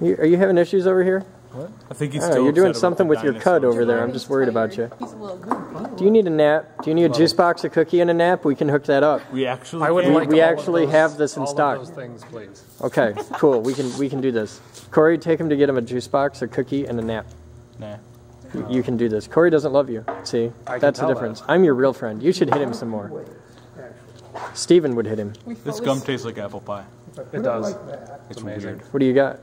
Are you having issues over here? I think he's Oh, still you're doing upset about something the with your cud dinosaurs. over there. I'm just worried about you. He's a little goofy. Do you need a nap? Do you need a juice box, a cookie, and a nap? We can hook that up. We actually I would can. like We all of actually those- have this in all stock. Of those things, please. Okay, cool. We can do this. Corey, take him to get him a juice box, a cookie, and a nap. Nah. You can do this. Corey doesn't love you. See, can that's the tell difference. I'm your real friend. You should hit him some more. Steven would hit him. This gum tastes like apple pie. It does. It's amazing. What do you got?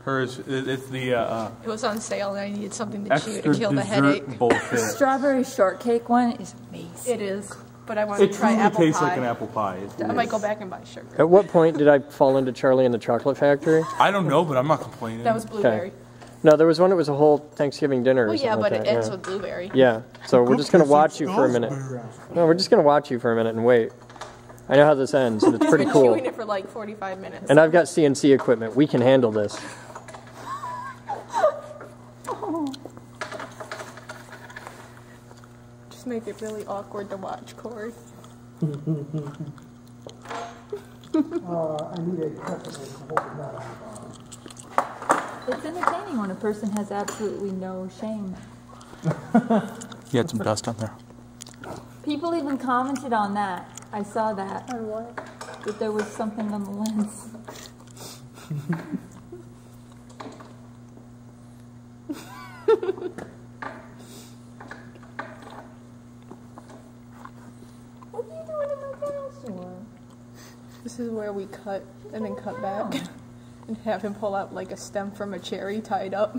Hers, it's the It was on sale and I needed something to chew extra to kill the dessert headache. bullshit. Strawberry shortcake one is amazing. It is, but I want to It try truly apple tastes pie. like an apple pie. I might go back and buy sugar. At what point did I fall into Charlie and the Chocolate Factory? I don't know, but I'm not complaining. That was blueberry. Okay. No, there was one that was a whole Thanksgiving dinner. Or Well, yeah, something but like it that. ends Yeah. with blueberry. Yeah, so we're just going to watch you for a minute. No, we're just going to watch you for a minute and wait. I know how this ends, and it's pretty I've been cool. chewing it for like 45 minutes. And I've got CNC equipment. We can handle this. Just make it really awkward to watch, Corey. I need a peppermint to hold it down. It's entertaining when a person has absolutely no shame. You had some dust on there. People even commented on that. I saw that. On what? That there was something on the lens. What are you doing in my dinosaur? This is where we cut and then cut back and have him pull out like a stem from a cherry tied up.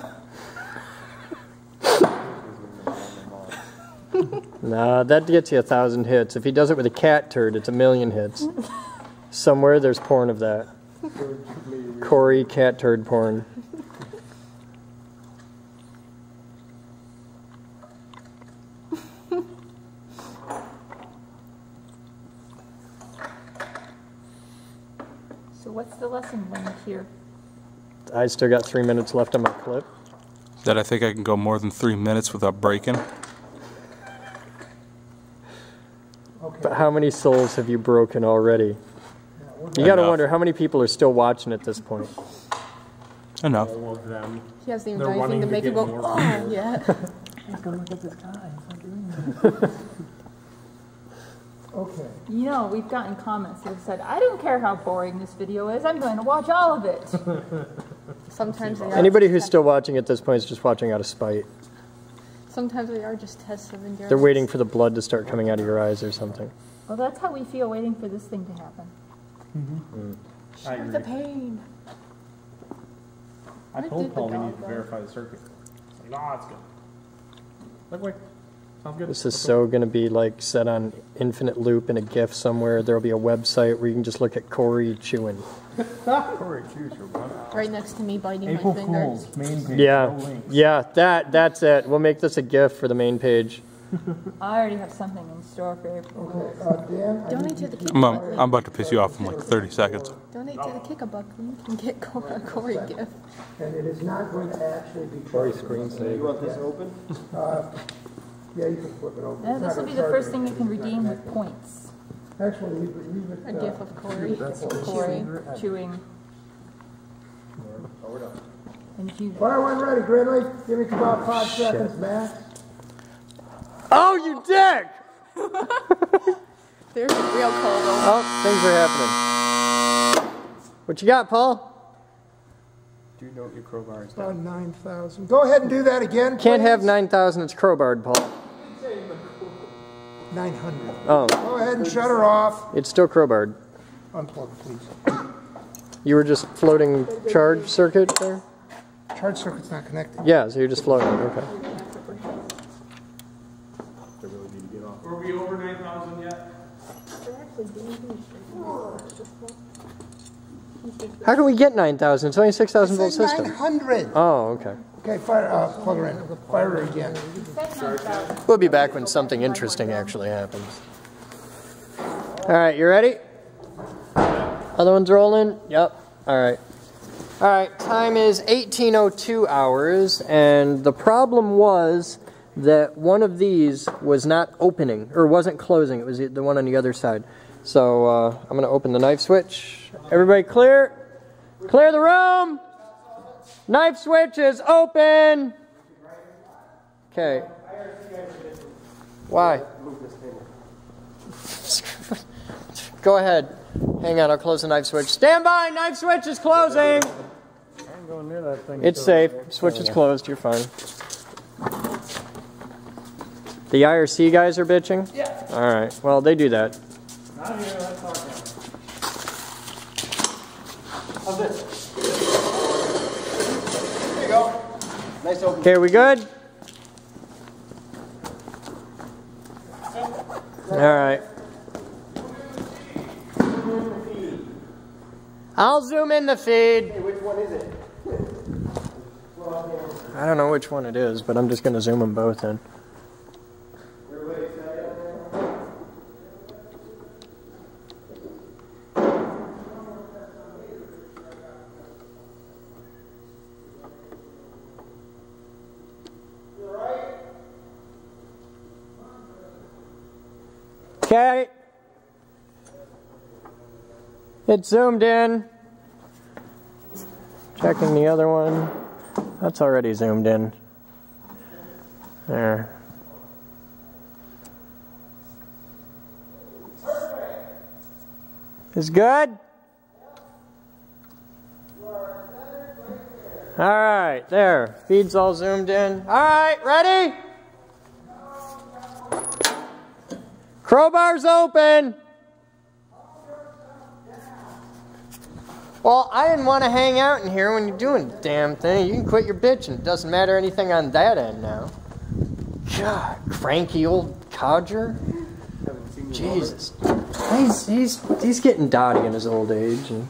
Nah, that gets you 1,000 hits. If he does it with a cat turd, it's 1,000,000 hits. Somewhere there's porn of that. Corey cat turd porn. So what's the lesson learned here? I still got 3 minutes left on my clip. That I think I can go more than 3 minutes without breaking. But how many souls have you broken already? You gotta wonder how many people are still watching at this point. Enough. He hasn't even done anything to make him go, oh, yeah. Let's go look at this guy. Okay. You know, we've gotten comments that have said, I don't care how boring this video is, I'm going to watch all of it. Sometimes they are. Anybody who's still watching at this point is just watching out of spite. Sometimes they are just tests of endurance. They're waiting for the blood to start coming out of your eyes or something. Well, that's how we feel waiting for this thing to happen. Share the pain. I told Paul we need to verify the circuit. It's like, no, it's good. Look, wait. Sounds good. This is so going to be like set on infinite loop in a GIF somewhere. There'll be a website where you can just look at Corey chewing. Corey, choose your one. Right next to me biting April my finger. Fool's main page. Yeah, No links. yeah, that's it. We'll make this a GIF for the main page. I already have something in store for April Fools. Dan, Donate to the Kick I'm, a Buck link. I'm about to piss you off in like 30 seconds. Donate to the Kick a Buck link and get a Corey gift. and it is not going to actually be Corey screensaver. You want this open? Yeah, you can flip it over. Yeah, this will be the first thing you can redeem with points. Actually, leave it. A gif of Corey. Corey chewing. And you. Fire one ready, Gridley. Give me about 5 seconds, Max. Oh, you dick! There's a real cold open. Oh, things are happening. What you got, Paul? Do you know what your crowbar is? About 9,000. Go ahead and do that again, Can't have please. 9,000, it's crowbarred, Paul. 900. Oh, Go ahead and shut her off. it's still crowbarred. Unplug, please. You were just floating charge circuit there? Charge circuit's not connected. Yeah, so you're just floating, okay. Were we over 9,000 yet? How can we get 9,000? It's only a 6,000 volt It says system. 900. Oh, okay. Okay, fire, plug her in. Fire her again. We'll be back when something interesting actually happens. All right, you ready? Other one's rolling? Yep. All right. All right, time is 18:02 hours, and the problem was that one of these was not opening, or wasn't closing. It was the one on the other side. So I'm going to open the knife switch. Everybody clear? Clear the room! Knife switch is open! Okay. Why? Go ahead. Hang on, I'll close the knife switch. Stand by! Knife switch is closing! I ain't going near that thing. It's safe. Switch is closed. You're fine. The IRC guys are bitching? Yeah. Alright. Well, they do that. Not here, that's our How's this? Nice open. Okay, we good? All right. I'll zoom in the feed. Hey, which one is it? I don't know which one it is, but I'm just going to zoom them both in. Okay. It's zoomed in. Checking the other one. That's already zoomed in. There. Is good? All right, there. Feed's all zoomed in. All right, ready? Crowbar's open. Well, I didn't want to hang out in here when you're doing the damn thing. You can quit your bitching. It doesn't matter anything on that end now. God, cranky old codger. Jesus. He's getting dotty in his old age. And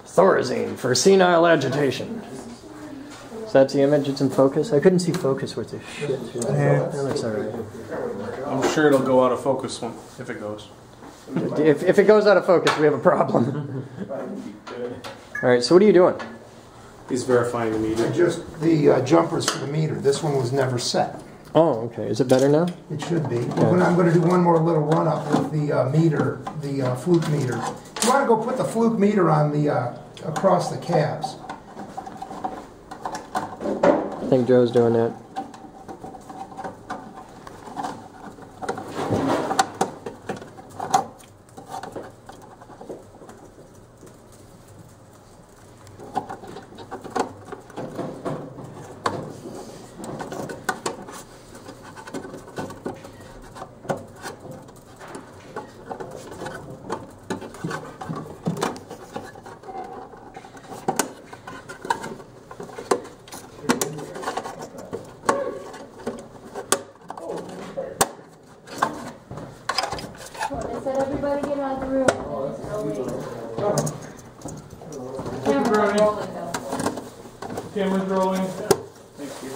Thorazine for senile agitation. So that's the image. It's in focus. I couldn't see focus with this shit. Yeah. That looks alright. I'm sure it'll go out of focus if it goes. If it goes out of focus, we have a problem. Alright, so what are you doing? He's verifying the meter. Just the jumpers for the meter. This one was never set. Oh, okay. Is it better now? It should be. I'm going to do one more little run up with the meter, the fluke meter. You want to go put the fluke meter on the across the cabs. I think Joe's doing that. Everybody get out of the room. Camera's rolling though. Camera's rolling. Thank you.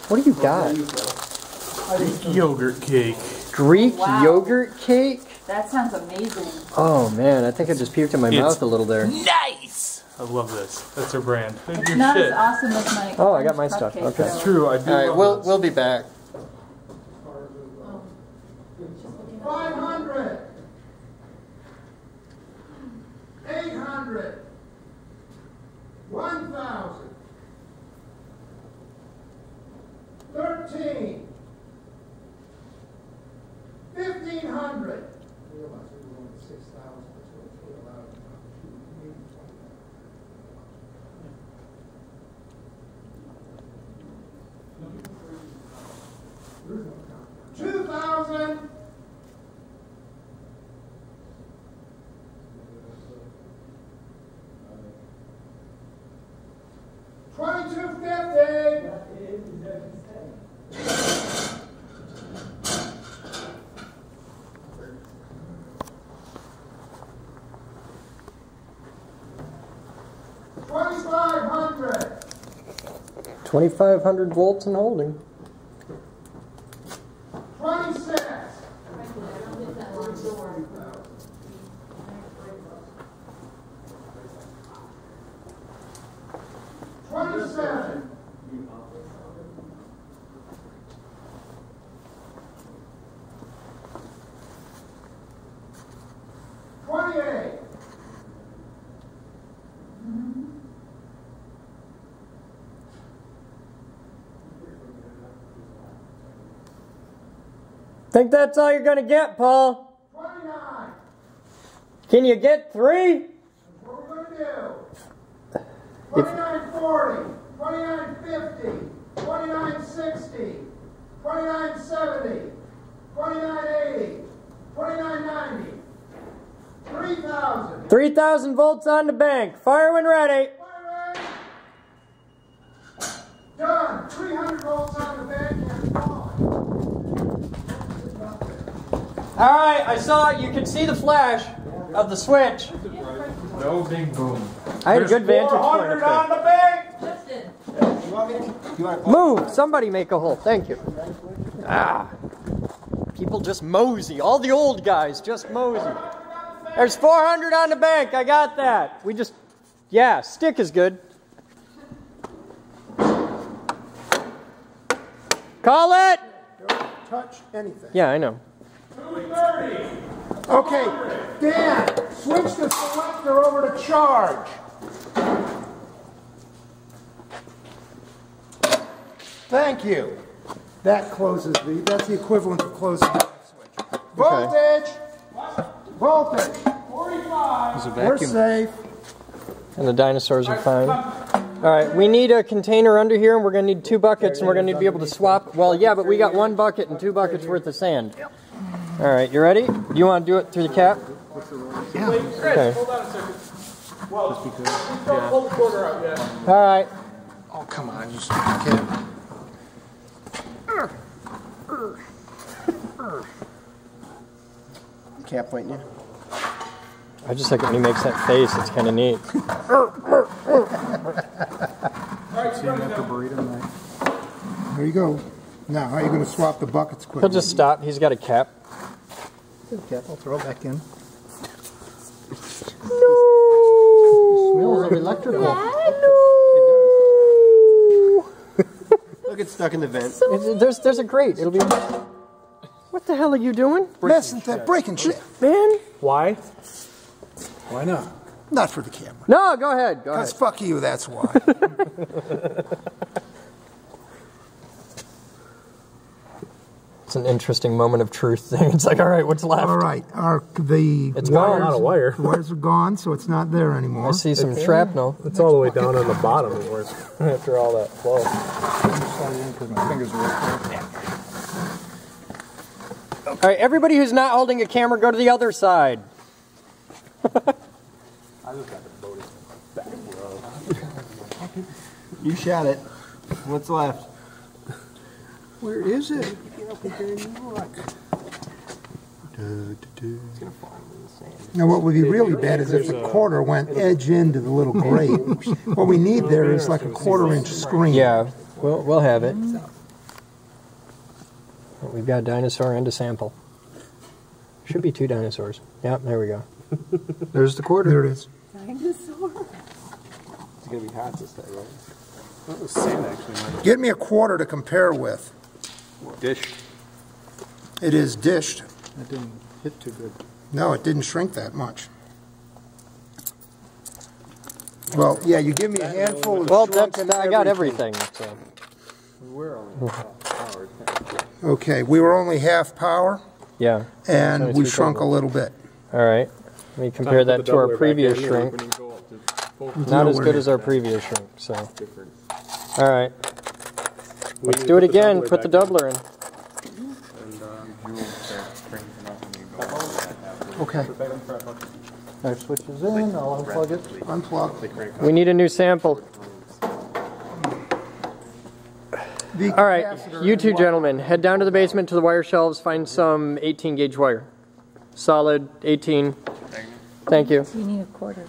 What do you got? Greek yogurt cake. Greek yogurt cake? That sounds amazing. Oh man, I think I just puked in my mouth a little there. Nice! I love this. That's her brand. Thank you. Not as awesome as my. Oh, I got my stuff. Okay. That's true. I do. All right, we'll be back. 500. 800. 1,000. 13. 1,500. 2,000. 2,500 volts and holding. 26. 27. 28. 'Think that's all you're gonna get, Paul? 29. Can you get 3? What we're going to do. 2940, 2950, 2960, 2970, 2980, 2990, 3,000. 3,000 volts on the bank. Fire when ready. Done. 300 volts on the bank and on. All right, I saw it. You can see the flash of the switch. No big boom. I had a good vantage point. 400 on the bank. Move! Somebody make a hole. Thank you. Ah. People just mosey. All the old guys just mosey. There's 400 on the bank. I got that. We just... Yeah, stick is good. Call it! Don't touch anything. Yeah, I know. 230. Okay, Dan, switch the selector over to charge. Thank you. That closes that's the equivalent of closing the switch. Voltage! Voltage! 45. We're safe. And the dinosaurs are fine. All right, we need a container under here, and we're going to need 2 buckets, and we're going to need to be able to swap. Well, yeah, but we got 1 bucket and 2 buckets worth of sand. All right, you ready? Do you want to do it through the cap? Yeah. Wait, Chris, Okay. hold on a second. Well, just because. Pull the quarter out, yeah. All right. Oh, come on, you stupid kid. Cap pointing you. I just like it when he makes that face. It's kind of neat. There you go. Now, how are you going to swap the buckets quickly? He'll just stop. He's got a cap. Cap, I'll throw it back in. Smells of electrical. Look, it's stuck in the vent. There's a grate. It'll be... What the hell are you doing? Breaking shit. Man. Why? Why not? Not for the camera. No, go ahead. Go ahead. Because fuck you, that's why. It's an interesting moment of truth thing. It's like, all right, what's left? All right. It's gone. Not a wire. The wires are gone, so it's not there anymore. I see some shrapnel. It's all the way down on the bottom, of course, after all that flow. Because my fingers are All right, everybody who's not holding a camera, go to the other side. I just got the Boden back row. You shot it. What's left? Where is it? Now, what would be really bad is if the quarter went edge into the little grate. What we need there is like a 1/4-inch screen. Yeah, we'll have it. We've got a dinosaur and a sample. Should be 2 dinosaurs. Yep, there we go. There's the quarter. There it is. Dinosaur. It's going to be hot this time, right? That was sand, actually. Get me a 1/4 to compare with. Dish. It is dished. That didn't hit too good. No, it didn't shrink that much. Well, yeah, you give me a handful of Well, shrunken I got everything. So. We're only powered. Okay, we were only half power, Yeah. and we shrunk a little bit. All right. Let me compare that to our previous shrink. Not as good as our previous shrink. So. All right. Let's do it again. Put the doubler in. Okay. Our switch is in. I'll unplug it. Unplug. We need a new sample. All right, you two gentlemen, head down to the basement to the wire shelves, find some 18 gauge wire. Solid 18. Thank you. You need a 1/4.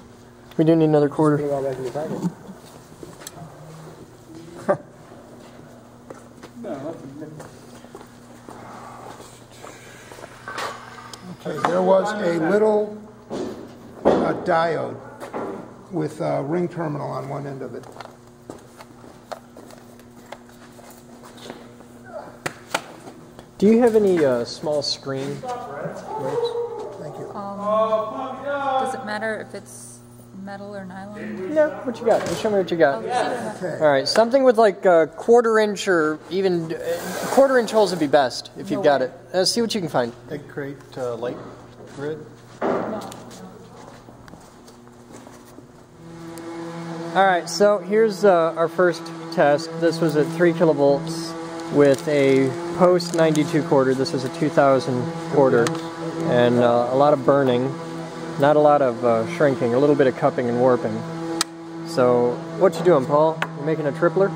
We do need another 1/4. Okay, there was a little diode with a ring terminal on one end of it. Do you have any small screen? Thank you. Does it matter if it's metal or nylon? No, what you got? Show me what you got. Okay. All right, something with like a 1/4-inch or even 1/4-inch holes would be best if you've got it. See what you can find. Egg crate light grid. All right, so here's our first test. This was at 3 kilovolts with a post 92 quarter. This is a 2000 quarter, and a lot of burning. Not a lot of shrinking, a little bit of cupping and warping. So, what you doing, Paul? You making a tripler?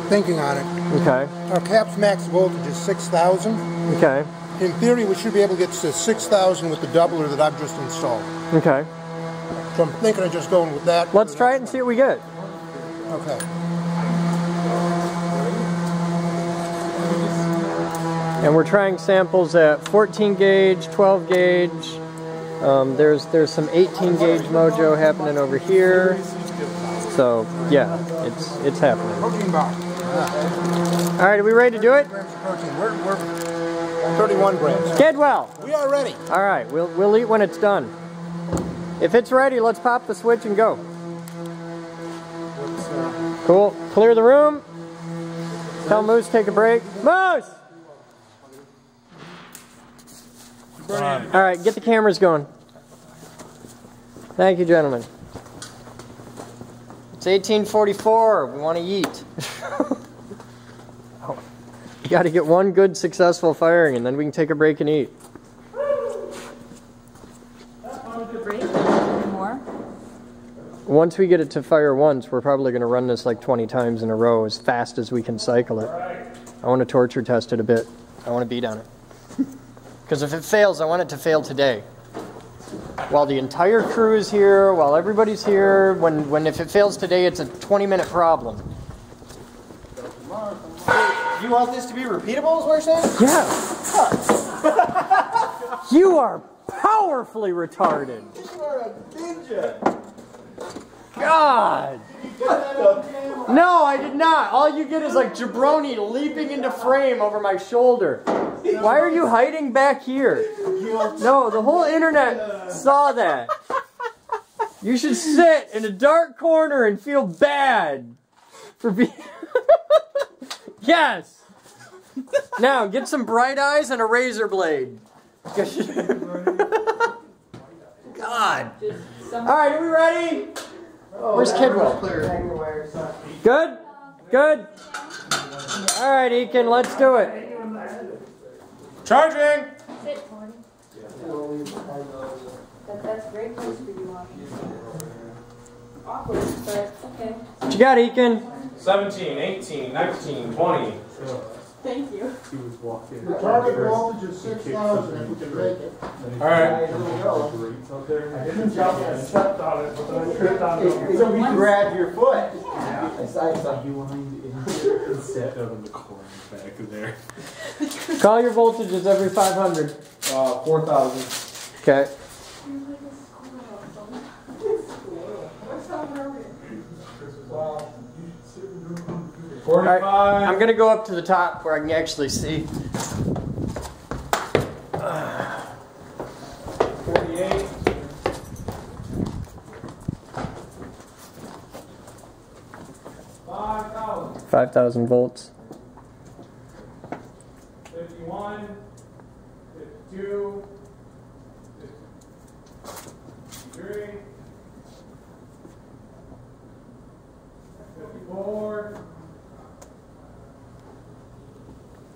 Thinking on it. Okay. Our cap's max voltage is 6,000. Okay. In theory, we should be able to get to 6,000 with the doubler that I've just installed. Okay. So I'm thinking of just going with that. Let's try it and see what we get. Okay. And we're trying samples at 14 gauge, 12 gauge. There's some 18 gauge mojo happening over here. So yeah, it's happening. Protein bar. All right, are we ready to do it? Protein. We're 31 grams. Kidwell. We are ready. All right, we'll eat when it's done. If it's ready, let's pop the switch and go. Cool. Clear the room. Tell Moose take a break. Moose! All right, get the cameras going. Thank you, gentlemen. It's 1844. We want to eat. You got to get one good, successful firing, and then we can take a break and eat. Break? More? Once we get it to fire once, we're probably going to run this like 20 times in a row as fast as we can cycle it. I want to torture test it a bit. I want to beat on it. Because if it fails, I want it to fail today. While the entire crew is here, while everybody's here, when if it fails today, it's a 20-minute problem. You want this to be repeatable, is what you're saying? Yeah. You are powerfully retarded. You are a ninja. God. No, I did not. All you get is like jabroni leaping into frame over my shoulder. Why are you hiding back here? No, the whole internet saw that. You should sit in a dark corner and feel bad for being... Yes! Now, get some bright eyes and a razor blade. God. Alright, are we ready? Where's Kidwell? Good? Good? Alright, Eakin, let's do it. Charging! That's a great place for you, awkward, but okay. What you got, Eakin? 17, 18, 19, 20. Thank you. The target voltage is 6,000 if we can make it. Alright. I didn't jump and stepped on it, but then I tripped on it. So we grabbed your foot. Yeah. I saw you wind in set out on the corner back there. Call your voltages every 500. 4,000. Okay. 45. Right, I'm going to go up to the top where I can actually see. 48. 5,000 volts. 51. 52. 53. 54.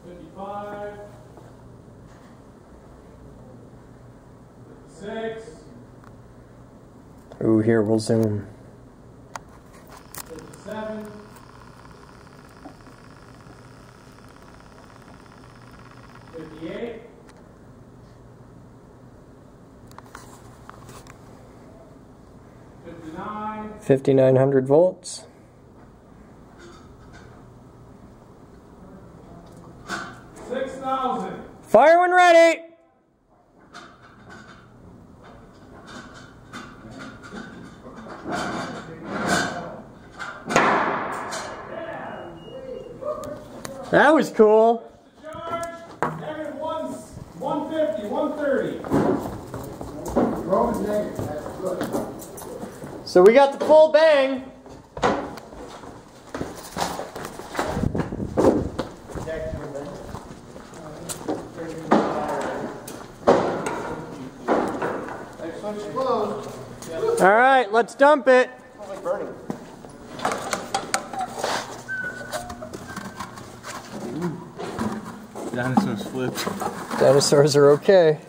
55. 56. Ooh, here, we'll zoom. 57. 58. 59. 5,900 volts. 6,000. Fire when ready! That was cool. Charge. Every 150, 130. So we got the full bang. All right, let's dump it. Dinosaurs flipped. Dinosaurs are okay.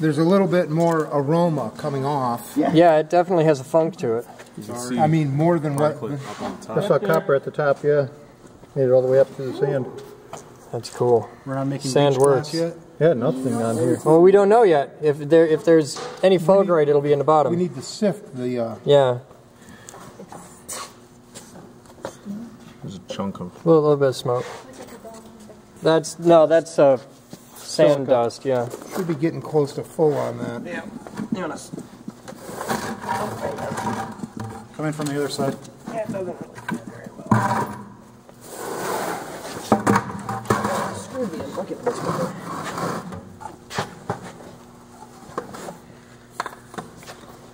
there's a little bit more aroma coming off. Yeah, it definitely has a funk to it. I mean, more than what... I saw copper at the top, yeah. Made it all the way up to the sand. That's cool. We're not making sand beach works. glass yet? Yeah, nothing on here. Well, we don't know yet. If there's any fulgurite, it'll be in the bottom. We need to sift the... Yeah. There's a chunk of... A little bit of smoke. That's sand dust, yeah. Should be getting close to full on that. Yeah. Come in from the other side. Yeah, it doesn't look very well.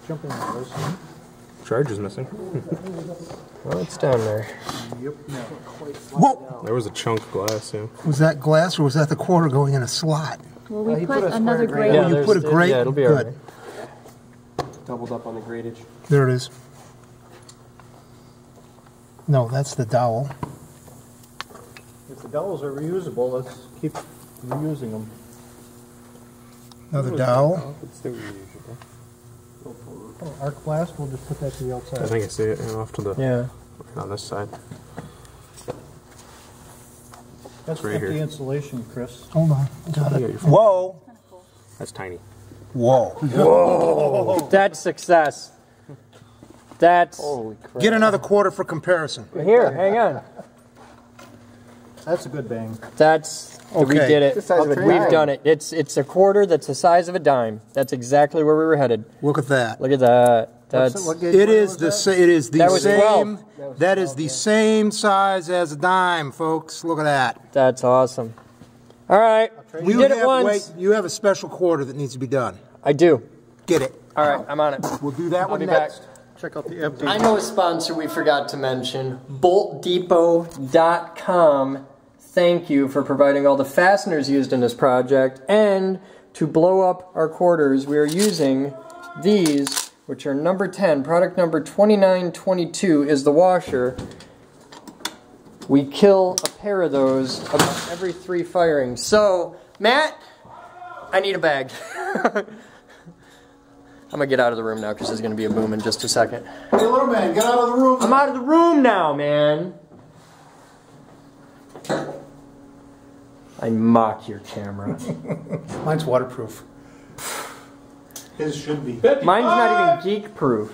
Jumping on those. Charge is missing. Well, it's down there. Yep. Whoa! There was a chunk of glass, yeah. Was that glass or was that the quarter going in a slot? Well, we put another grate. Yeah, you put a grate? Yeah, it'll be good. alright. Doubled up on the gradeage. There it is. No, that's the dowel. If the dowels are reusable, let's keep reusing them. Another dowel. It's still reusable. Oh, arc blast, we'll just put that to the outside. I think I see it off to the... Yeah. On this side. That's right empty here. insulation, Chris. Hold on. Got You it. got your phone. Whoa! That's tiny. Whoa. Whoa! That's success. That's... Holy crap. Get another quarter for comparison. Here, hang on. That's a good bang. That's... We Okay. did it. The size of a We've dime. done it. It's a quarter that's the size of a dime. That's exactly where we were headed. Look at that. Look at that. That's... It is the That was same. 12. That is the same size as a dime, folks. Look at that. That's awesome. All right. We did it once. Wait, you have a special quarter that needs to be done. I do. Get it. All right, I'm on it. We'll do that I'll one be next. back. Check out the empty. I know a sponsor we forgot to mention, BoltDepot.com. Thank you for providing all the fasteners used in this project, and to blow up our quarters, we are using these, which are number 10. Product number 2922 is the washer. We kill a pair of those about every 3 firings. So, Matt, I need a bag. I'm gonna get out of the room now because there's gonna be a boom in just a second. Hey, little man, get out of the room. I'm out of the room now, man. I mock your camera. Mine's waterproof. His should be. Mine's not even geek-proof.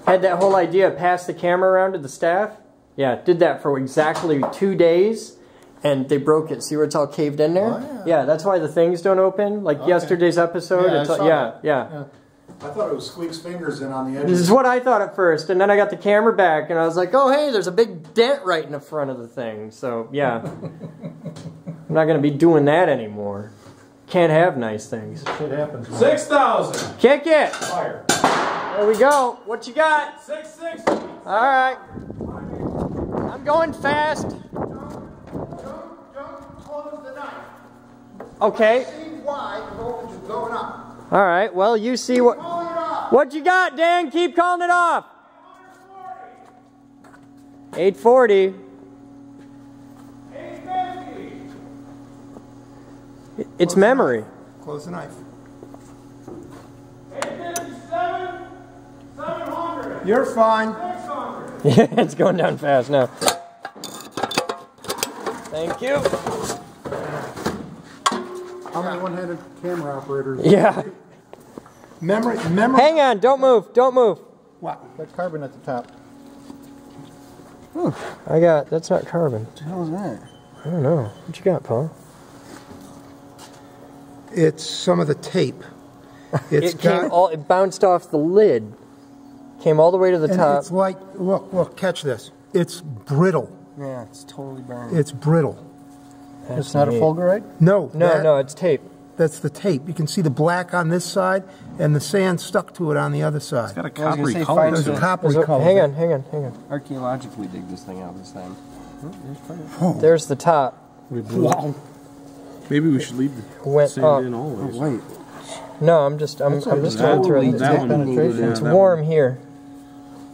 Had that whole idea, pass the camera around to the staff. Yeah, did that for exactly 2 days, and they broke it. See where it's all caved in there? Oh, yeah, that's why the things don't open. Like yesterday's episode. Yeah, It's I all, saw that. yeah. I thought it was Squeak's fingers in on the edge. This is what I thought at first, and then I got the camera back, and I was like, oh, hey, there's a big dent right in the front of the thing. So, yeah. I'm not going to be doing that anymore. Can't have nice things. Shit happens. 6,000. Kick it! Fire. There we go. What you got? 660. All right. I'm going fast. Don't close the knife. Okay. See why the voltage is going up. All right. Well, you see what... Calling it off. What you got, Dan? Keep calling it off. 840. 850. It's memory. Close the knife. 857. 700. You're fine. 600. Yeah, it's going down fast now. Thank you. How many one-handed camera operators? Yeah. Memory. Hang on. Don't move. Don't move. What? That carbon at the top. I got... That's not carbon. What the hell is that? I don't know. What you got, Paul? It's some of the tape. It bounced off the lid. Came all the way to the and top. it's like, look, catch this. It's brittle. Yeah, it's totally burned. It's brittle. It's not a fulgurite? No. No, it's tape. That's the tape. You can see the black on this side and the sand stuck to it on the other side. It's got a I was gonna coppery say, color. find There's a some- coppery color. Hang on. Archaeologically dig this thing out this time. There's the top. Wow. Maybe we should leave the Went sand up. in always. Wait. No, I'm just going through it. That one. It's warm here.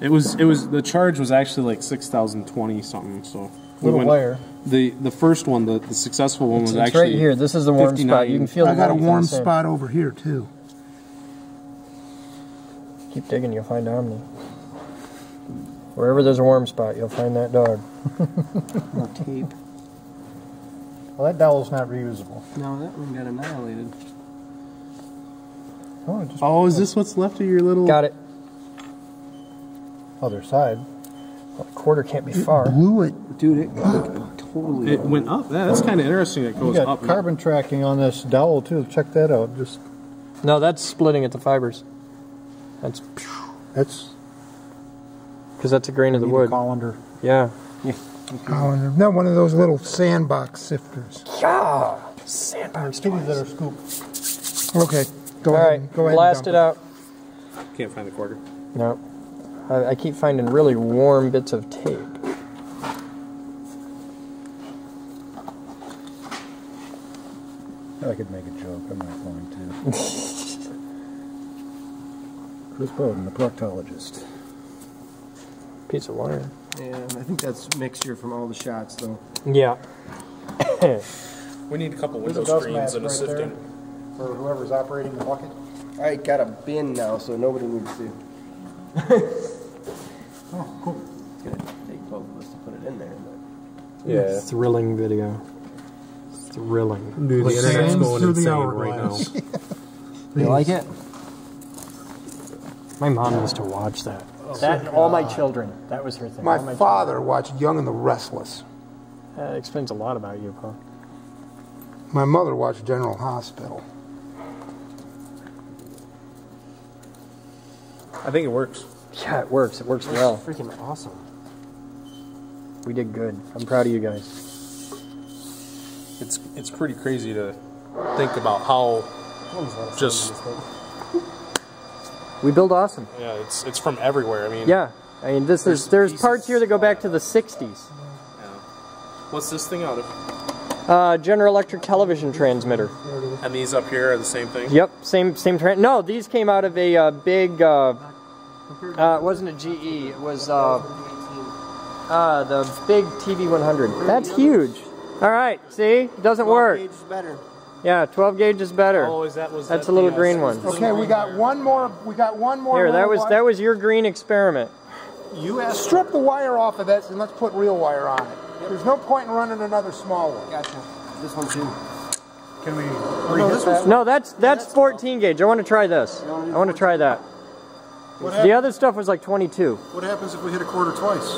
It was the charge was actually like 6,020 something. So Little wire. The first one, the successful one, was It's actually right here. This is the warm spot. You can feel I the got a warmth warm inside. spot over here too. Keep digging, you'll find Omni. Wherever there's a warm spot, you'll find that dog. More tape. Well, that dowel's not reusable. No, that one got annihilated. Oh, is this what's left of your little... Got it. Other side. Well, the quarter can't be far. Blew it. Dude, it totally... It went up. Yeah, that's kind of interesting. It You goes got up. carbon tracking on this dowel too. Check that out. Just No, that's splitting at the fibers. That's because that's a grain of the wood. Colander. Yeah. Colander. No, one of those little sandbox sifters. Yeah. Sandbox. Kitties that are scooped. Okay. Go All ahead. right. Go ahead. Blast it out. Can't find the quarter. No. I keep finding really warm bits of tape. I could make a joke. I'm not going to. Chris Boden, the proctologist. Piece of wire. Yeah, I think that's mixture from all the shots, though. Yeah. We need a couple There's window a dust screens mask and a right there sifting. for whoever's operating the bucket. I got a bin now, so nobody needs to. Oh, cool. It's gonna take both of us to put it in there, but... Yeah. Thrilling video. Thrilling. Dude, the internet's sands going through the insane right now. hourglass. You like it? My mom used to watch that. That and all my children. That was her thing. All My father watched Young and the Restless. That explains a lot about you, Paul. My mother watched General Hospital. I think it works. Yeah, it works. It works well. Freaking awesome. We did good. I'm proud of you guys. It's pretty crazy to think about how just We build awesome. yeah, it's from everywhere. I mean, Yeah. I mean, there's parts here that go back to the 60s. What's this thing out of? General Electric television transmitter. And these up here are the same thing. Yep, same No, these came out of a big. It wasn't a GE. It was the big TV100. That's huge. All right, see, it doesn't work. 12 gauge is better. Yeah, 12 gauge is better. Oh, was That's a little green one. Okay, we got one more. We got one more. Here, that little was your green experiment. You asked. Strip the wire off of this and let's put real wire on it. There's no point in running another small one. Gotcha. This one too. Can we? No, that's 14 gauge. I want to try this. I want to try that. The other stuff was like 22. What happens if we hit a quarter twice?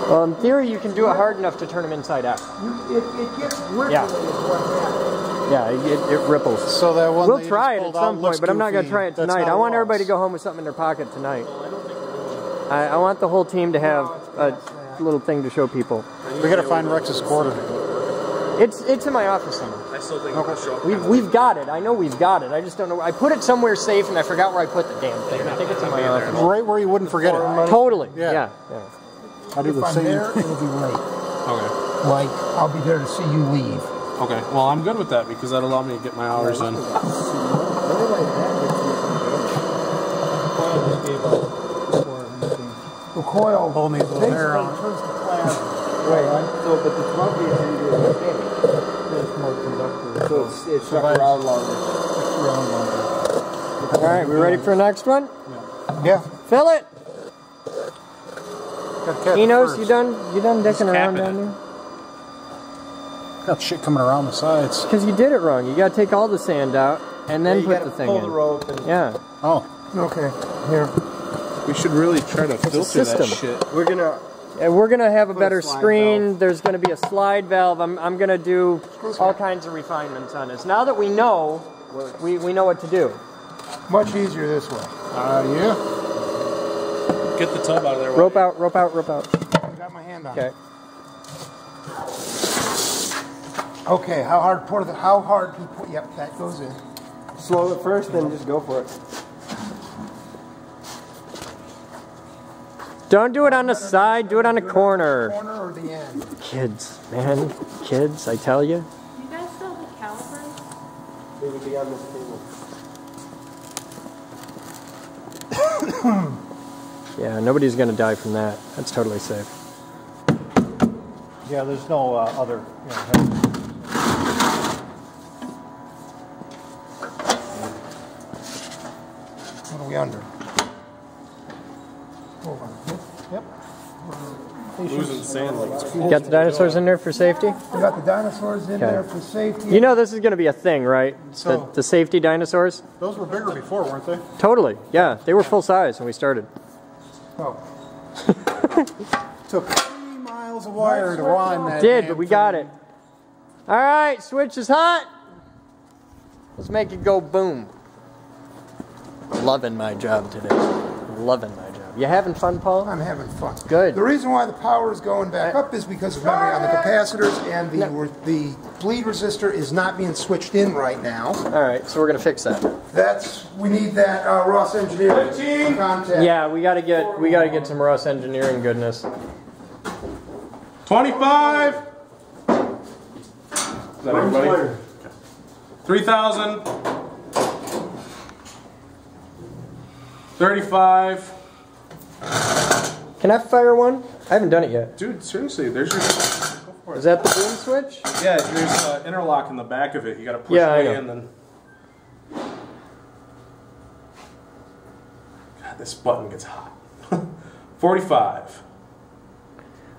Well, in theory, you can do it hard enough to turn them inside out. It gets ripply Yeah. is what happens. Yeah, it ripples. So that one We'll try it at some point, but I'm not going to try it That's tonight. how I want it everybody to was. go home with something in their pocket tonight. I want the whole team to have a little thing to show people. We gotta find Rex's quarter. It's in my office somewhere. I still think it'll show up. We've got it. I know we've got it. I just don't know. I put it somewhere safe, and I forgot where I put the damn thing. I think it's in my office. Right where you wouldn't forget it. Totally. Yeah. Yeah. I do If the I'm same. there, it'll be late. Okay. Like, I'll be there to see you leave. Okay. Well, I'm good with that because that'll allow me to get my hours in. The coil Pull me a little hair basically on. turns to plasma. Right. So, but the 12 gauge end is steady. It's more conductive. So it's stuck around longer. All right, we ready for the next one? Yeah. Fill it. Gotta cap it Enos, first. you done dicking around capping down it. there? Got shit coming around the sides. Because you did it wrong. You got to take all the sand out and then You put gotta the thing pull in. the rope and Yeah. Oh. Okay, here. We should really try to filter that system. shit. we're gonna And we're going to have a Put a better slide screen. valve. There's going to be a slide valve. I'm going to do all kinds of refinements on this. Now that we know, we know what to do. Much easier this way. Yeah. Get the tub out of there. Rope out, rope out, rope out. I got my hand on Okay. it. Okay, how hard do you put, yep, that goes in. slow it first, then just go for it. Don't do it on the side. Do it on the corner. Corner or the end? Kids, man. Kids, I tell you. You guys still have the calipers? They would be on this table. Yeah, nobody's going to die from that. That's totally safe. Yeah, there's no other. What are we under? Hold on. Yep. Losing sand like it's You got the dinosaurs in there for safety? We got the dinosaurs in there for safety. You know this is going to be a thing, right? So- the safety dinosaurs? Those were bigger before, weren't they? Totally, yeah. They were full size when we started. Oh. Took 3 miles of wire to run that. Did, damn but we got it. All right, switch is hot. Let's make it go boom. Loving my job today. Loving my job. You having fun, Paul? I'm having fun. Good. The reason why the power is going back up is because of memory on the capacitors, and the bleed resistor is not being switched in right now. All right, so we're gonna fix that. We need that Ross engineering 15. contact. Yeah, we gotta get some Ross engineering goodness. 25. Is that everybody? 3,000. 35. Can I fire one? I haven't done it yet. Dude, seriously, there's your. Go for it. Is that the boom switch? Yeah, there's an interlock in the back of it. You gotta push Yeah, I it know. in, then. God, this button gets hot. 45.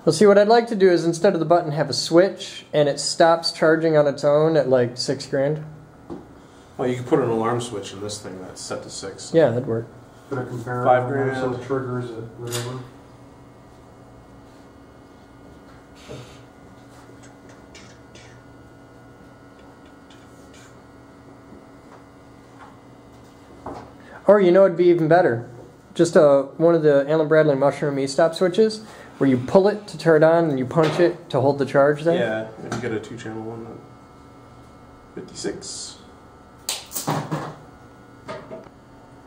Well, see, what I'd like to do is instead of the button have a switch and it stops charging on its own at like $6,000. Well, you can put an alarm switch in this thing that's set to 6. Yeah, that'd work. Put a comparator $5,000. on some triggers or whatever. Or you know, it'd be even better. Just one of the Allen Bradley mushroom e-stop switches, where you pull it to turn it on and you punch it to hold the charge there. Yeah, if you get a 2-channel one. 56.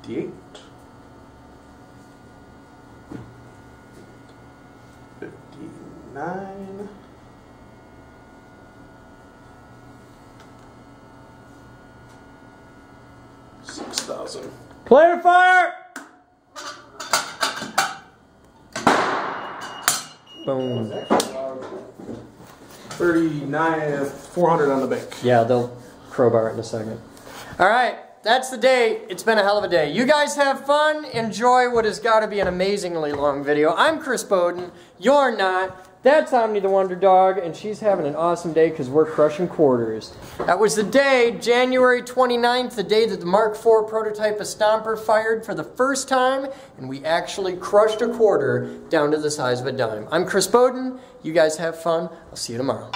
58. 59. 6,000. Plan of fire! Boom. 39, 400 on the bank. Yeah, they'll crowbar it in a second. All right, that's the day. It's been a hell of a day. You guys have fun. Enjoy what has got to be an amazingly long video. I'm Chris Boden. You're not. That's Omni the Wonder Dog, and she's having an awesome day because we're crushing quarters. That was the day, January 29th, the day that the Mark-4 prototype of Stomper fired for the first time, and we actually crushed a quarter down to the size of a dime. I'm Chris Boden. You guys have fun. I'll see you tomorrow.